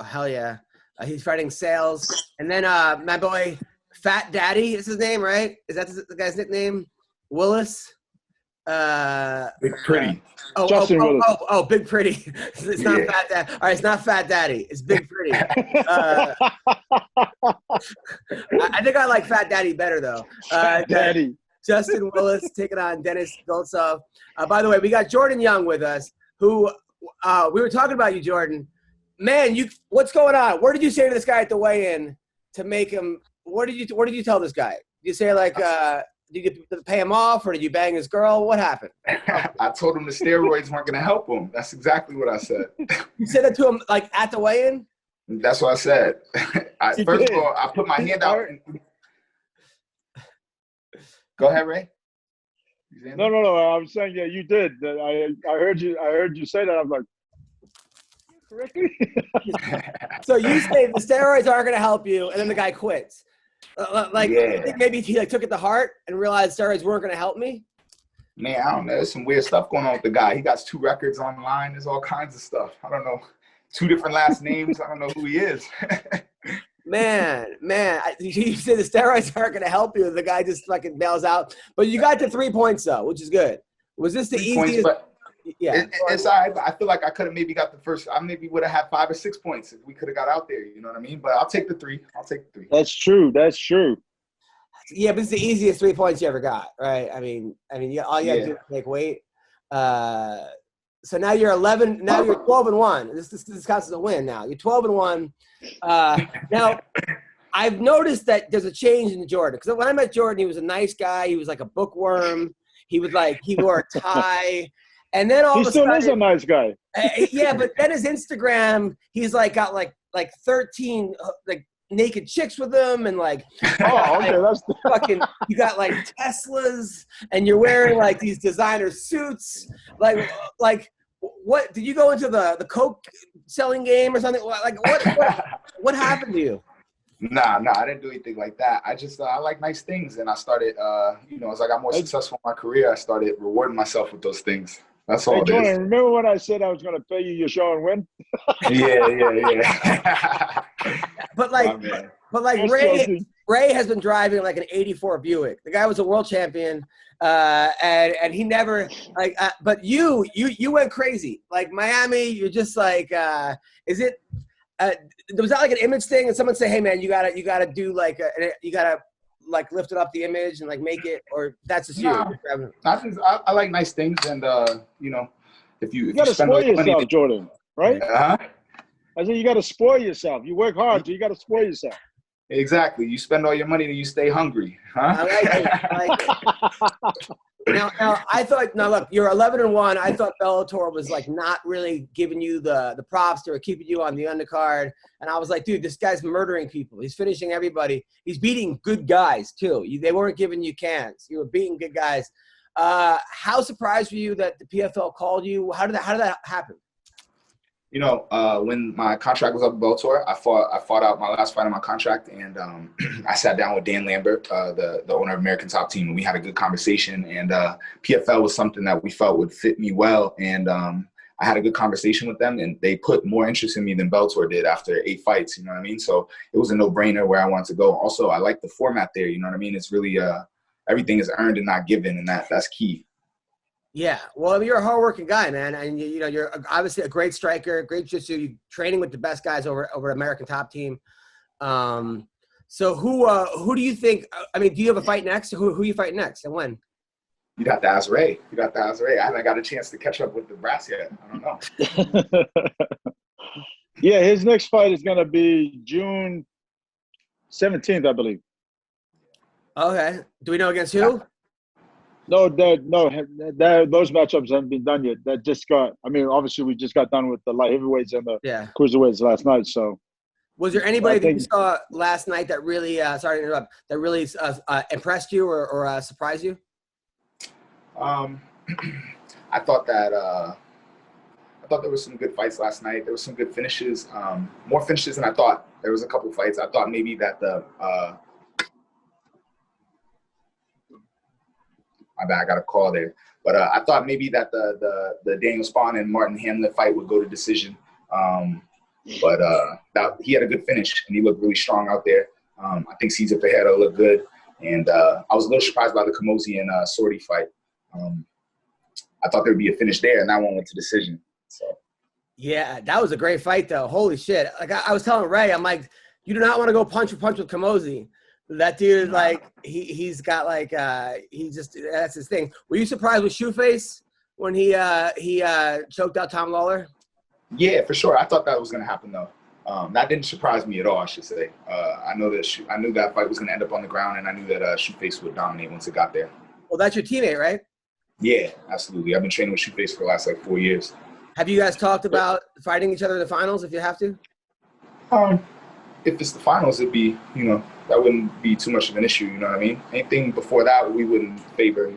Hell yeah. He's fighting Sales. And then my boy Fat Daddy is his name, right? Is that the guy's nickname? Willis?
Big Pretty.
Oh, Big Pretty. It's not Fat Daddy. All right, it's not Fat Daddy. It's Big Pretty. I think I like Fat Daddy better, though.
Fat Daddy.
Justin Willis taking on Dennis Goltsov. By the way, we got Jordan Young with us, who we were talking about you, Jordan. Man, what's going on? What did you say to this guy at the weigh-in to make him? What did you tell this guy? Did you say did you pay him off, or did you bang his girl? What happened?
I told him the steroids weren't going to help him. That's exactly what I said.
You said that to him like at the weigh-in?
That's what I said. First of all, I put my hand out. Go ahead, Ray.
No. I'm saying, yeah, you did. I heard you say that. I'm like, correctly?
So you say the steroids aren't going to help you, and then the guy quits. I think maybe he took it to heart and realized steroids weren't going to help me.
Man, I don't know. There's some weird stuff going on with the guy. He got 2 records online. There's all kinds of stuff. I don't know. 2 different last names. I don't know who he is.
Man, you said the steroids aren't going to help you. The guy just fucking bails out. But you got to 3 points, though, which is good. Was this the easiest? Yeah.
It's all right. I feel like I could have maybe got the first. I maybe would have had 5 or 6 points if we could have got out there. You know what I mean? But I'll take the 3.
That's true.
Yeah, but it's the easiest 3 points you ever got, right? I mean, all you have to do is make weight. So now you're 11. Now you're 12-1. This counts as a win. Now you're 12-1. Now I've noticed that there's a change in Jordan, because when I met Jordan, he was a nice guy. He was like a bookworm. He wore a tie, and then all of a sudden,
he still is a nice guy.
Yeah, but then his Instagram, he's like got like 13 like naked chicks with him, and like,
that's
fucking, you got like Teslas, and you're wearing like these designer suits. Like what did you go into the coke selling game or something? Like what happened to you?
Nah, I didn't do anything like that. I just I like nice things, and I started as I got more successful in my career, I started rewarding myself with those things. That's all. Hey,
Jordan, remember when I said I was going to pay you your show and win?
Yeah.
But Ray has been driving like an '84 Buick. The guy was a world champion, and he never like. But you went crazy. Like Miami, you're just like. Was that like an image thing? And someone say, "Hey man, you gotta do like you gotta like lift it up the image and like make it," or that's just you.
I like nice things, and if you
gotta spoil yourself, Jordan, right?
Uh-huh.
I said you gotta spoil yourself. You work hard, so you gotta spoil yourself.
Exactly. You spend all your money and you stay hungry, huh?
I like it. Now I thought. Now look, you're 11-1. I thought Bellator was like not really giving you the props. They were keeping you on the undercard, and I was like, dude, this guy's murdering people. He's finishing everybody. He's beating good guys too. They weren't giving you cans. You were beating good guys. How surprised were you that the PFL called you? How did that happen?
When my contract was up with Bellator, I fought out my last fight on my contract, and I sat down with Dan Lambert, the owner of American Top Team, and we had a good conversation. And PFL was something that we felt would fit me well, and I had a good conversation with them, and they put more interest in me than Bellator did after 8 fights. You know what I mean? So it was a no-brainer where I wanted to go. Also, I like the format there. You know what I mean? It's really everything is earned and not given, and that's key.
Yeah, well, you're a hardworking guy, man, and you're obviously a great striker, great jiu-jitsu. You're training with the best guys over American Top Team. So who do you think? I mean, do you have a fight next? Who you fight next, and when?
You got to ask Ray. I haven't got a chance to catch up with the brass yet. I don't know.
Yeah, his next fight is going to be June 17th, I believe.
Okay. Do we know against who?
No, those matchups haven't been done yet. That just got. I mean, obviously, we just got done with the light heavyweights and the cruiserweights last night. So,
was there anybody that you saw last night that really, sorry to interrupt, that really impressed you or surprised you?
I thought there were some good fights last night. There were some good finishes. More finishes than I thought. There was a couple fights. I thought maybe that my bad, I got a call there. But I thought maybe that the Daniel Spawn and Martin Hamlet fight would go to decision. But he had a good finish, and he looked really strong out there. I think Cesar Ferreira looked good. And I was a little surprised by the Kamosi and Sorty fight. I thought there would be a finish there, and that one went to decision. So. Yeah,
that was a great fight, though. Holy shit. Like I was telling Ray, I'm like, you do not want to go punch for punch with Kamosi. That dude, like, he's got, like, that's his thing. Were you surprised with Shoeface when he choked out Tom Lawler?
Yeah, for sure. I thought that was going to happen, though. That didn't surprise me at all, I should say. I knew that fight was going to end up on the ground, and I knew that Shoeface would dominate once it got there.
Well, that's your teammate, right?
Yeah, absolutely. I've been training with Shoeface for the last 4 years.
Have you guys talked about fighting each other in the finals if you have to?
If it's the finals, it'd be, that wouldn't be too much of an issue, you know what I mean? Anything before that, we wouldn't favor,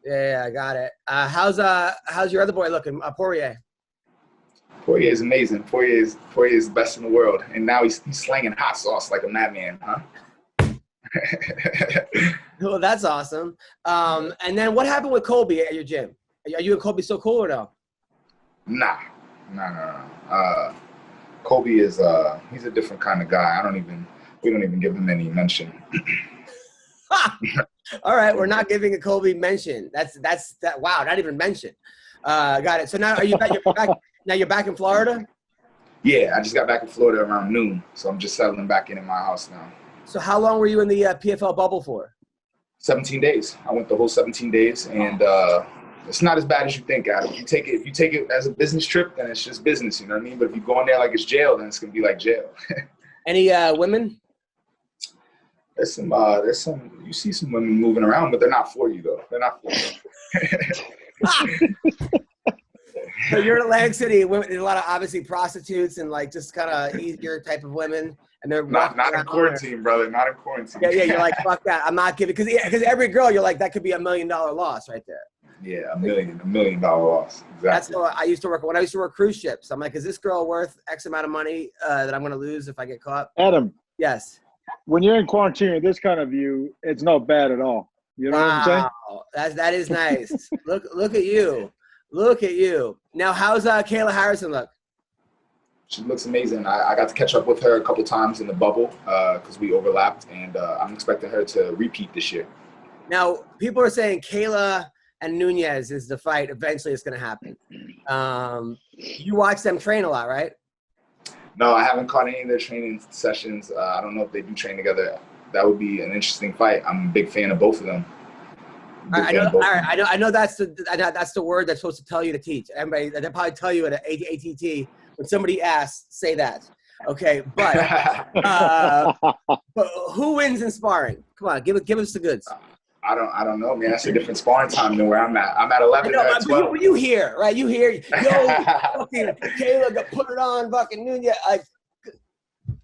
Yeah, I got it. How's your other boy looking, Poirier?
Poirier is amazing. Poirier is the best in the world, and now he's slanging hot sauce like a madman, huh?
Well, that's awesome. And then what happened with Colby at your gym? Are you and Colby still cool or no?
Nah. Colby is he's a different kind of guy. We don't even give him any mention.
All right, we're not giving a Colby mention. That's wow, not even mention. Got it. So now you're back now you're back in Florida?
Yeah, I just got back in Florida around noon, so I'm just settling back in my house now.
So how long were you in the PFL bubble for?
17 days. I went the whole 17 days, and it's not as bad as you think, Adam. If you take it as a business trip, then it's just business, you know what I mean? But if you go in there like it's jail, then it's gonna be like jail.
Any women?
There's some. You see some women moving around, but they're not for you though. They're not for you.
So you're in Atlantic City. There's a lot of obviously prostitutes and like just kind of easier type of women, and they're
not in quarantine, brother. Not in quarantine.
Yeah. You're like, fuck that. I'm not giving because every girl, you're like, that could be $1 million loss right there.
Yeah, $1 million loss. Exactly.
That's what I used to work when I used to work cruise ships. I'm like, is this girl worth X amount of money that I'm going to lose if I get caught?
Adam.
Yes.
When you're in quarantine with this kind of view, it's not bad at all. You know what I'm saying?
That is nice. Look at you. Look at you. Now, how's Kayla Harrison look?
She looks amazing. I got to catch up with her a couple times in the bubble because we overlapped, and I'm expecting her to repeat this year.
Now, people are saying Kayla and Nunez is the fight. Eventually, it's going to happen. You watch them train a lot, right?
No, I haven't caught any of their training sessions. I don't know if they do train together. That would be an interesting fight. I'm a big fan of both of them.
I know that's the word that's supposed to tell you to teach. Everybody, they probably tell you at ATT when somebody asks, say that. Okay, but who wins in sparring? Come on, give us the goods.
I don't know, man. That's a different sparring time than where I'm at. I'm at 11.
I know, at 12. You hear, right? You hear, yo, fucking Kayla got put it on, fucking Nunez.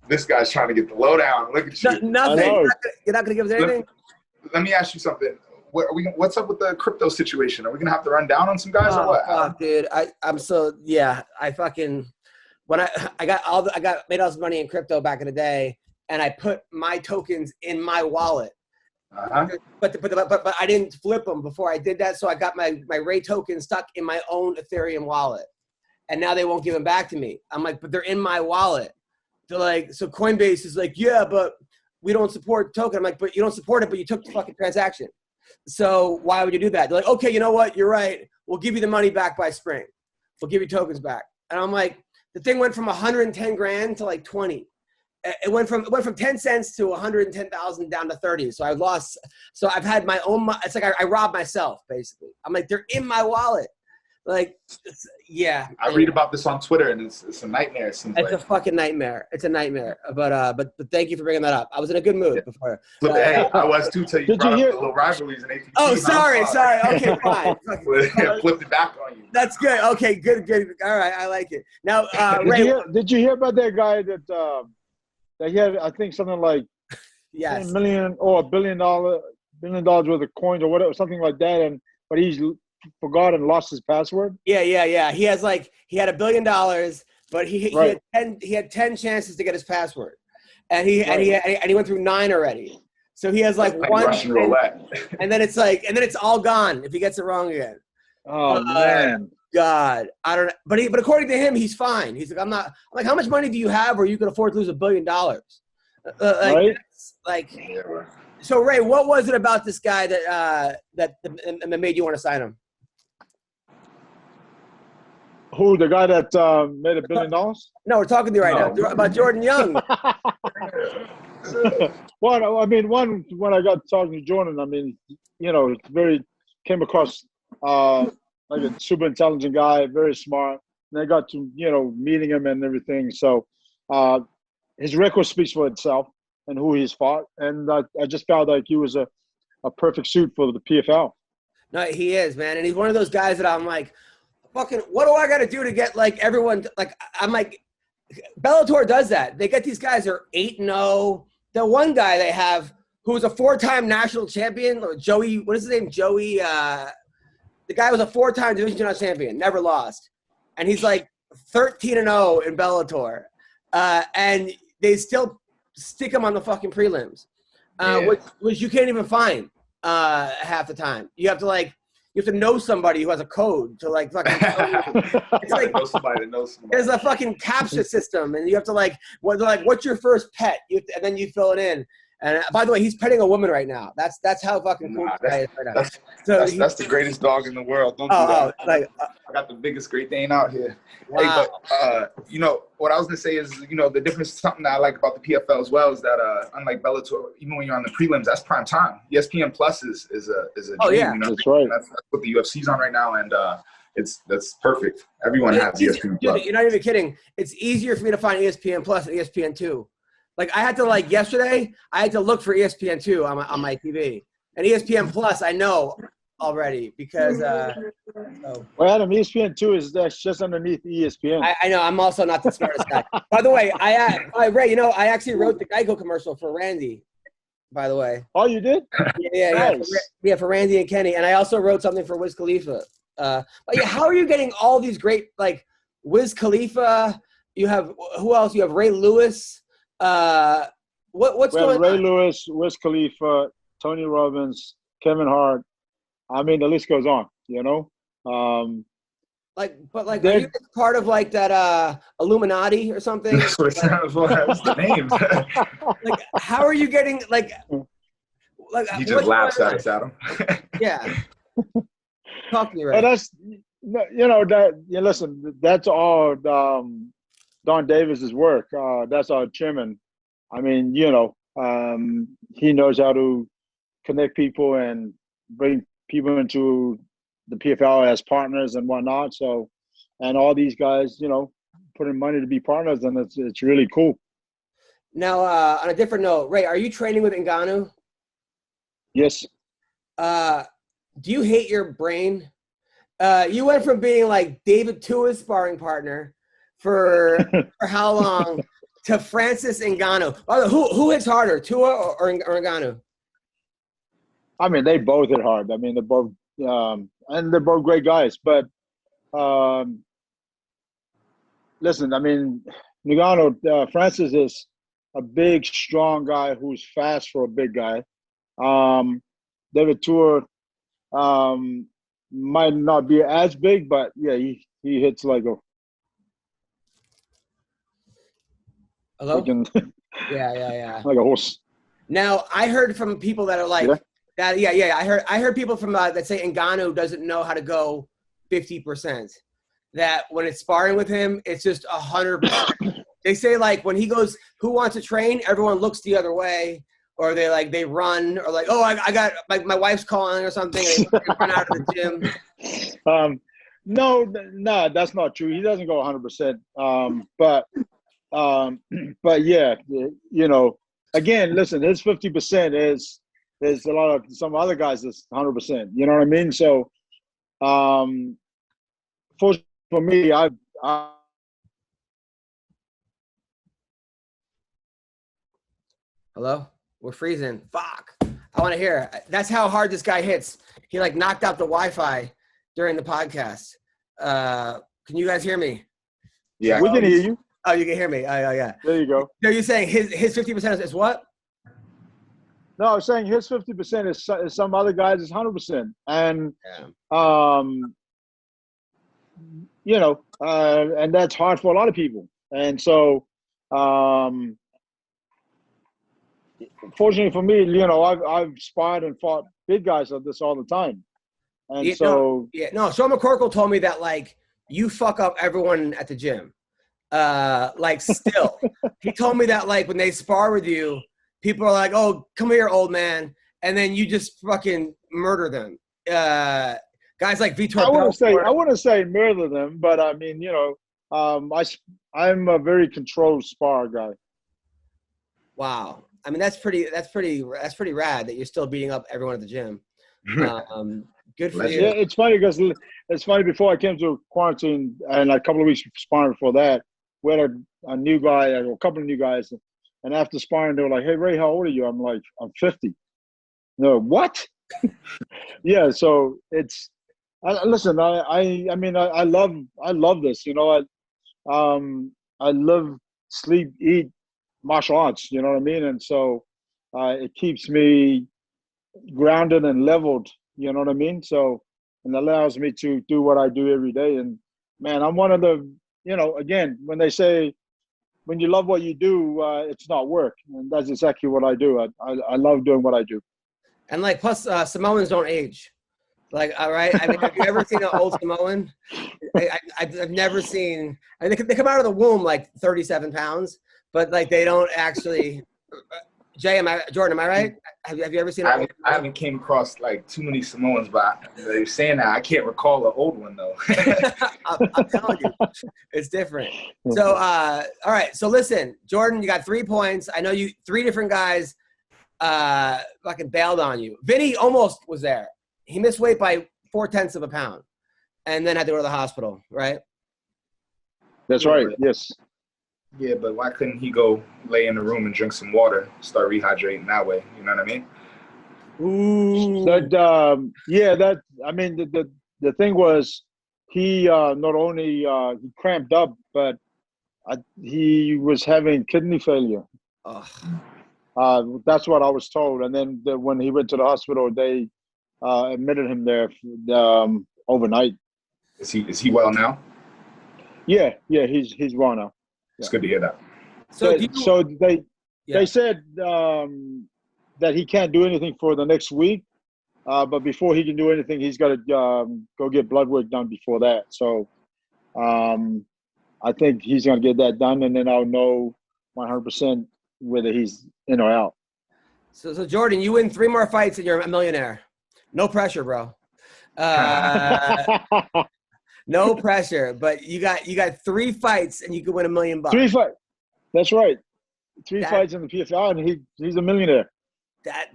This guy's trying to get the lowdown. Look at you.
Nothing. You're not gonna give us anything.
Let me ask you something. What's up with the crypto situation? Are we gonna have to run down on some guys or what?
Fuck, dude. I fucking when I made all this money in crypto back in the day, and I put my tokens in my wallet.
Uh-huh.
But I didn't flip them before I did that, so I got my Ray tokens stuck in my own Ethereum wallet, and now they won't give them back to me. I'm like, but they're in my wallet. They're like, so Coinbase is like, yeah, but we don't support the token. I'm like, but you don't support it, but you took the fucking transaction. So why would you do that? They're like, okay, you know what? You're right. We'll give you the money back by spring. We'll give you tokens back. And I'm like, the thing went from 110 grand to like 20. It went from 10 cents to 110,000 down to 30. So I lost. So I've had my own. It's like I robbed myself basically. I'm like, they're in my wallet. Like, yeah.
I read about this on Twitter, and it's a nightmare. It's
a fucking nightmare. It's a nightmare. But thank you for bringing that up. I was in a good mood before.
Hey, I was too till you brought up the little rivalries in ATT.
Oh, sorry. Okay, fine.
Flipped it back on you.
That's good. Okay, good. All right, I like it. Now, Ray,
did you hear about that guy that he had? I think something like
yes,
$10 million or $1 billion worth of coins or whatever, something like that, but he's forgot and lost his password.
Yeah. He had $1 billion, but he had 10 chances to get his password, and he went through 9 already. So he has like one,
Russian roulette.
and then it's all gone if he gets it wrong again.
Oh man,
God, I don't know. But according to him, he's fine. He's like, I'm like, how much money do you have where you can afford to lose $1 billion?
Right?
So Ray, what was it about this guy that made you want to sign him?
Who, the guy that made $1 billion?
No, we're talking to you right now about Jordan Young.
Well, I mean, when I got talking to Jordan, I mean, came across like a super intelligent guy, very smart. And I got to, meeting him and everything. So, his record speaks for itself and who he's fought. And I just felt like he was a perfect suit for the PFL.
No, he is, man. And he's one of those guys that I'm like, fucking, what do I got to do to get like everyone? Like, I'm like, Bellator does that. They get these guys that are 8-0. The one guy they have who was a 4-time national champion, Joey, what is his name? Joey, the guy was a 4-time division champion, never lost. And he's like 13-0 in Bellator. And they still stick him on the fucking prelims, which you can't even find half the time. You have to know somebody who has a code to like fucking. It's like
know somebody that knows somebody.
There's a fucking captcha system, and you have to what's your first pet? And then you fill it in. And by the way, he's petting a woman right now. That's how fucking cool this guy is right now.
That's the greatest dog in the world. Don't do that. I got the biggest Great Dane out here.
Wow.
Hey, but what I was gonna say is, the difference. Something that I like about the PFL as well is that unlike Bellator, even when you're on the prelims, that's prime time. ESPN Plus is a dream.
Oh yeah,
that's right.
That's what the UFC's on right now, and that's perfect. Everyone has ESPN Plus.
You're not even kidding. It's easier for me to find ESPN Plus than ESPN2. Like I had to yesterday, I had to look for ESPN2 on my TV, and ESPN Plus I know already because.
Well, Adam, ESPN2 that's just underneath ESPN.
I know. I'm also not the smartest guy. By the way, Ray, I actually wrote the Geico commercial for Randy. By the way.
Oh, you did?
Yeah,
Nice.
for Randy and Kenny, and I also wrote something for Wiz Khalifa. But yeah, how are you getting all these great Wiz Khalifa? You have who else? You have Ray Lewis. What's going on?
Ray Lewis, Wiz Khalifa, Tony Robbins, Kevin Hart. I mean, the list goes on.
Are you part of that Illuminati or something?
That's what it sounds like. That's the name.
How are you getting
He just laughs at us, Adam.
Yeah. Talk to me, right?
Listen, that's all Don Davis's work. That's our chairman. I mean, he knows how to connect people and bring people into the PFL as partners and whatnot. So, and all these guys, put in money to be partners, and it's really cool.
Now, on a different note, Ray, are you training with Ngannou?
Yes.
Do you hate your brain? You went from being like David Tua's sparring partner for how long to Francis Ngannou. Who hits harder, Tua or Ngannou?
I mean, they both hit hard. I mean, they're both and they're both great guys. But listen, I mean, Ngannou, Francis is a big, strong guy who's fast for a big guy. David Tua might not be as big, but yeah, he hits like a.
Hello? Yeah.
Like a horse.
Now, I heard from people that are like that. Yeah. I heard people from that say Ngannou doesn't know how to go 50%. That when it's sparring with him, it's just 100%. They say when he goes, "Who wants to train?" Everyone looks the other way, or they run, or "Oh, I got my wife's calling" or something. They run out of the gym.
No, that's not true. He doesn't go 100%. But yeah, again, listen, his 50% is a lot of some other guys that's 100%. You know what I mean? So, for me, I
Hello? We're freezing. Fuck. I want to hear. That's how hard this guy hits. He knocked out the Wi-Fi during the podcast. Can you guys hear me?
Yeah,
we can hear you.
Oh, you can hear me. Oh, yeah.
There you go.
No, you're saying his 50% is what?
No, I'm saying his 50% is some other guys is 100%, and and that's hard for a lot of people. And so, fortunately for me, I've sparred and fought big guys like this all the time, and
Sean McCorkle told me that you fuck up everyone at the gym. Still, he told me that when they spar with you, people are like, "Oh, come here, old man," and then you just fucking murder them. Guys like Vitor.
I wouldn't say murder them, but I mean, I'm a very controlled spar guy.
Wow. I mean, that's pretty rad that you're still beating up everyone at the gym. Good for you.
Yeah, it's funny because before I came to quarantine and a couple of weeks sparring before that, we had a new guy, a couple of new guys, and after sparring, they were like, "Hey Ray, how old are you?" I'm like, "I'm 50." No, what? Yeah, so it's. Listen, I mean, I love this. You know, I live, sleep, eat martial arts. You know what I mean, and so it keeps me grounded and leveled. You know what I mean? So, and allows me to do what I do every day. And man, I'm one of the, again, when they say, when you love what you do, it's not work. And that's exactly what I do. I love doing what I do.
And like, plus Samoans don't age. Like, all right. I mean, have you ever seen an old Samoan? I've never seen, I mean, they come out of the womb like 37 pounds, but like they don't actually, Jordan, am I right? Have you ever seen?
I haven't came across like too many Samoans, but they're saying that I can't recall an old one though.
I'm telling you, it's different. So, all right. So listen, Jordan, you got 3 points. I know you 3 different guys fucking bailed on you. Vinny almost was there. He missed weight by 0.4 of a pound, and then had to go to the hospital. Right?
That's right. Yes.
Yeah, but why couldn't he go lay in the room and drink some water, start rehydrating that way? You know what I mean?
Ooh.
I mean, the thing was, he not only he cramped up, but he was having kidney failure. That's what I was told. And then when he went to the hospital, they admitted him there overnight.
Is he well now?
Yeah, he's well now.
It's good to hear that.
So they said that he can't do anything for the next week, but before he can do anything, he's got to go get blood work done before that. So I think he's going to get that done, and then I'll know 100% whether he's in or out.
So Jordan, you win 3 more fights and you're a millionaire. No pressure, bro. No pressure, but you got 3 fights and you could win $1 million.
3 fights. That's right. 3 fights in the PFL, and he's a millionaire.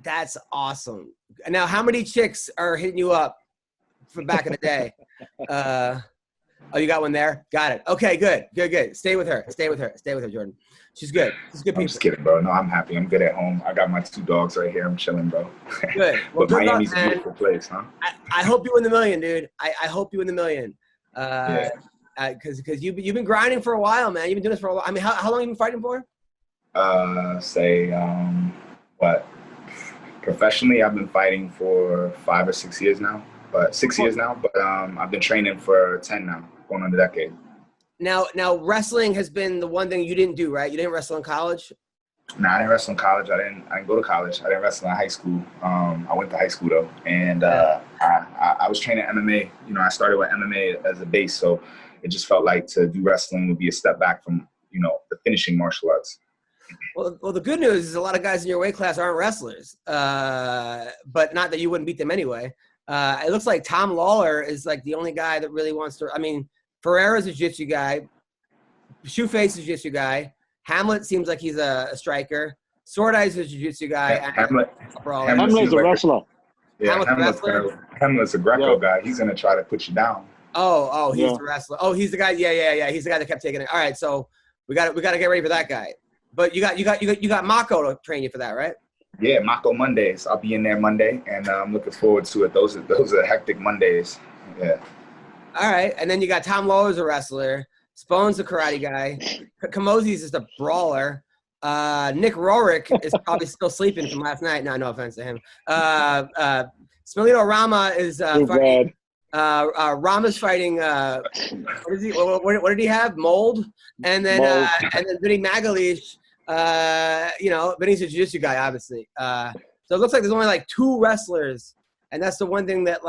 That's awesome. Now, how many chicks are hitting you up from back in the day? Oh, you got one there? Got it. Okay, good. Stay with her, Jordan. She's good. She's good people.
I'm just kidding, bro. No, I'm happy. I'm good at home. I got my 2 dogs right here. I'm chilling, bro.
Good. Well,
but
good
Miami's
luck,
a beautiful place, huh?
I hope you win the $1 million, dude. I hope you win the $1 million.
Yeah.
Because you've been grinding for a while, man. You've been doing this for a while. I mean, how long have you been fighting for?
Professionally, I've been fighting for 5 or 6 years now. But 6 years now. But I've been training for 10 now, going on a decade.
Now, wrestling has been the one thing you didn't do, right? You didn't wrestle in college?
No, I didn't wrestle in college. I didn't go to college. I didn't wrestle in high school. I went to high school though, and I was training MMA. You know, I started with MMA as a base, so it just felt like to do wrestling would be a step back from the finishing martial arts.
Well, the good news is a lot of guys in your weight class aren't wrestlers, but not that you wouldn't beat them anyway. It looks like Tom Lawler is like the only guy that really wants to. I mean, Ferreira's a jiu-jitsu guy. Shoeface is a jiu-jitsu guy. Hamlet seems like he's a striker. Sword Eyes is a jiu-jitsu guy.
Hamlet's a wrestler.
Yeah, Hamlet's a Greco guy. He's going to try to put you down.
Oh, he's the wrestler. Oh, he's the guy. Yeah. He's the guy that kept taking it. All right, so we got to get ready for that guy. But you got Mako to train you for that, right?
Yeah, Mako Mondays. I'll be in there Monday, and I'm looking forward to it. Those are hectic Mondays. Yeah.
All right, and then you got Tom Lawler's a wrestler. Spone's a karate guy. Kamozi's just a brawler. Nick Rorick is probably still sleeping from last night. No offense to him. Smilito Rama is fighting. Rama's fighting. What is he? What did he have? Mold. And then Vinny Magalish. Vinny's a jiu-jitsu guy, obviously. So it looks like there's only like 2 wrestlers, and that's the one thing that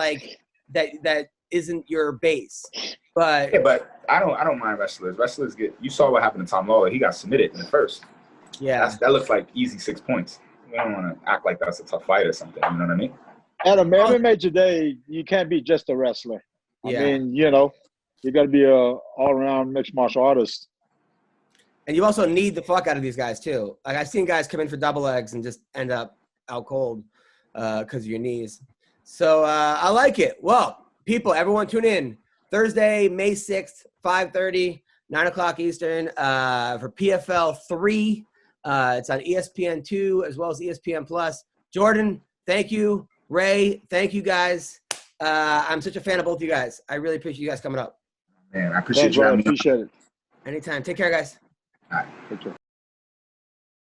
that isn't your base. But
I don't mind wrestlers. Wrestlers you saw what happened to Tom Lawler. He got submitted in the first.
Yeah.
That looks like easy 6 points. We don't want to act like that's a tough fight or something. You know what I mean?
Adam, MMA today, you can't be just a wrestler.
Yeah.
I mean, You got to be a all-around mixed martial artist.
And you also need the fuck out of these guys too. Like I've seen guys come in for double legs and just end up out cold because of your knees. So I like it. Well, people, everyone tune in. Thursday, May 6th, 5:30, 9 o'clock Eastern for PFL 3. It's on ESPN 2 as well as ESPN Plus. Jordan, thank you. Ray, thank you guys. I'm such a fan of both of you guys. I really appreciate you guys coming up.
Man, I appreciate
Thanks,
you
bro. I
having me.
appreciate it.
Anytime. Take care, guys.
All right.
Take care.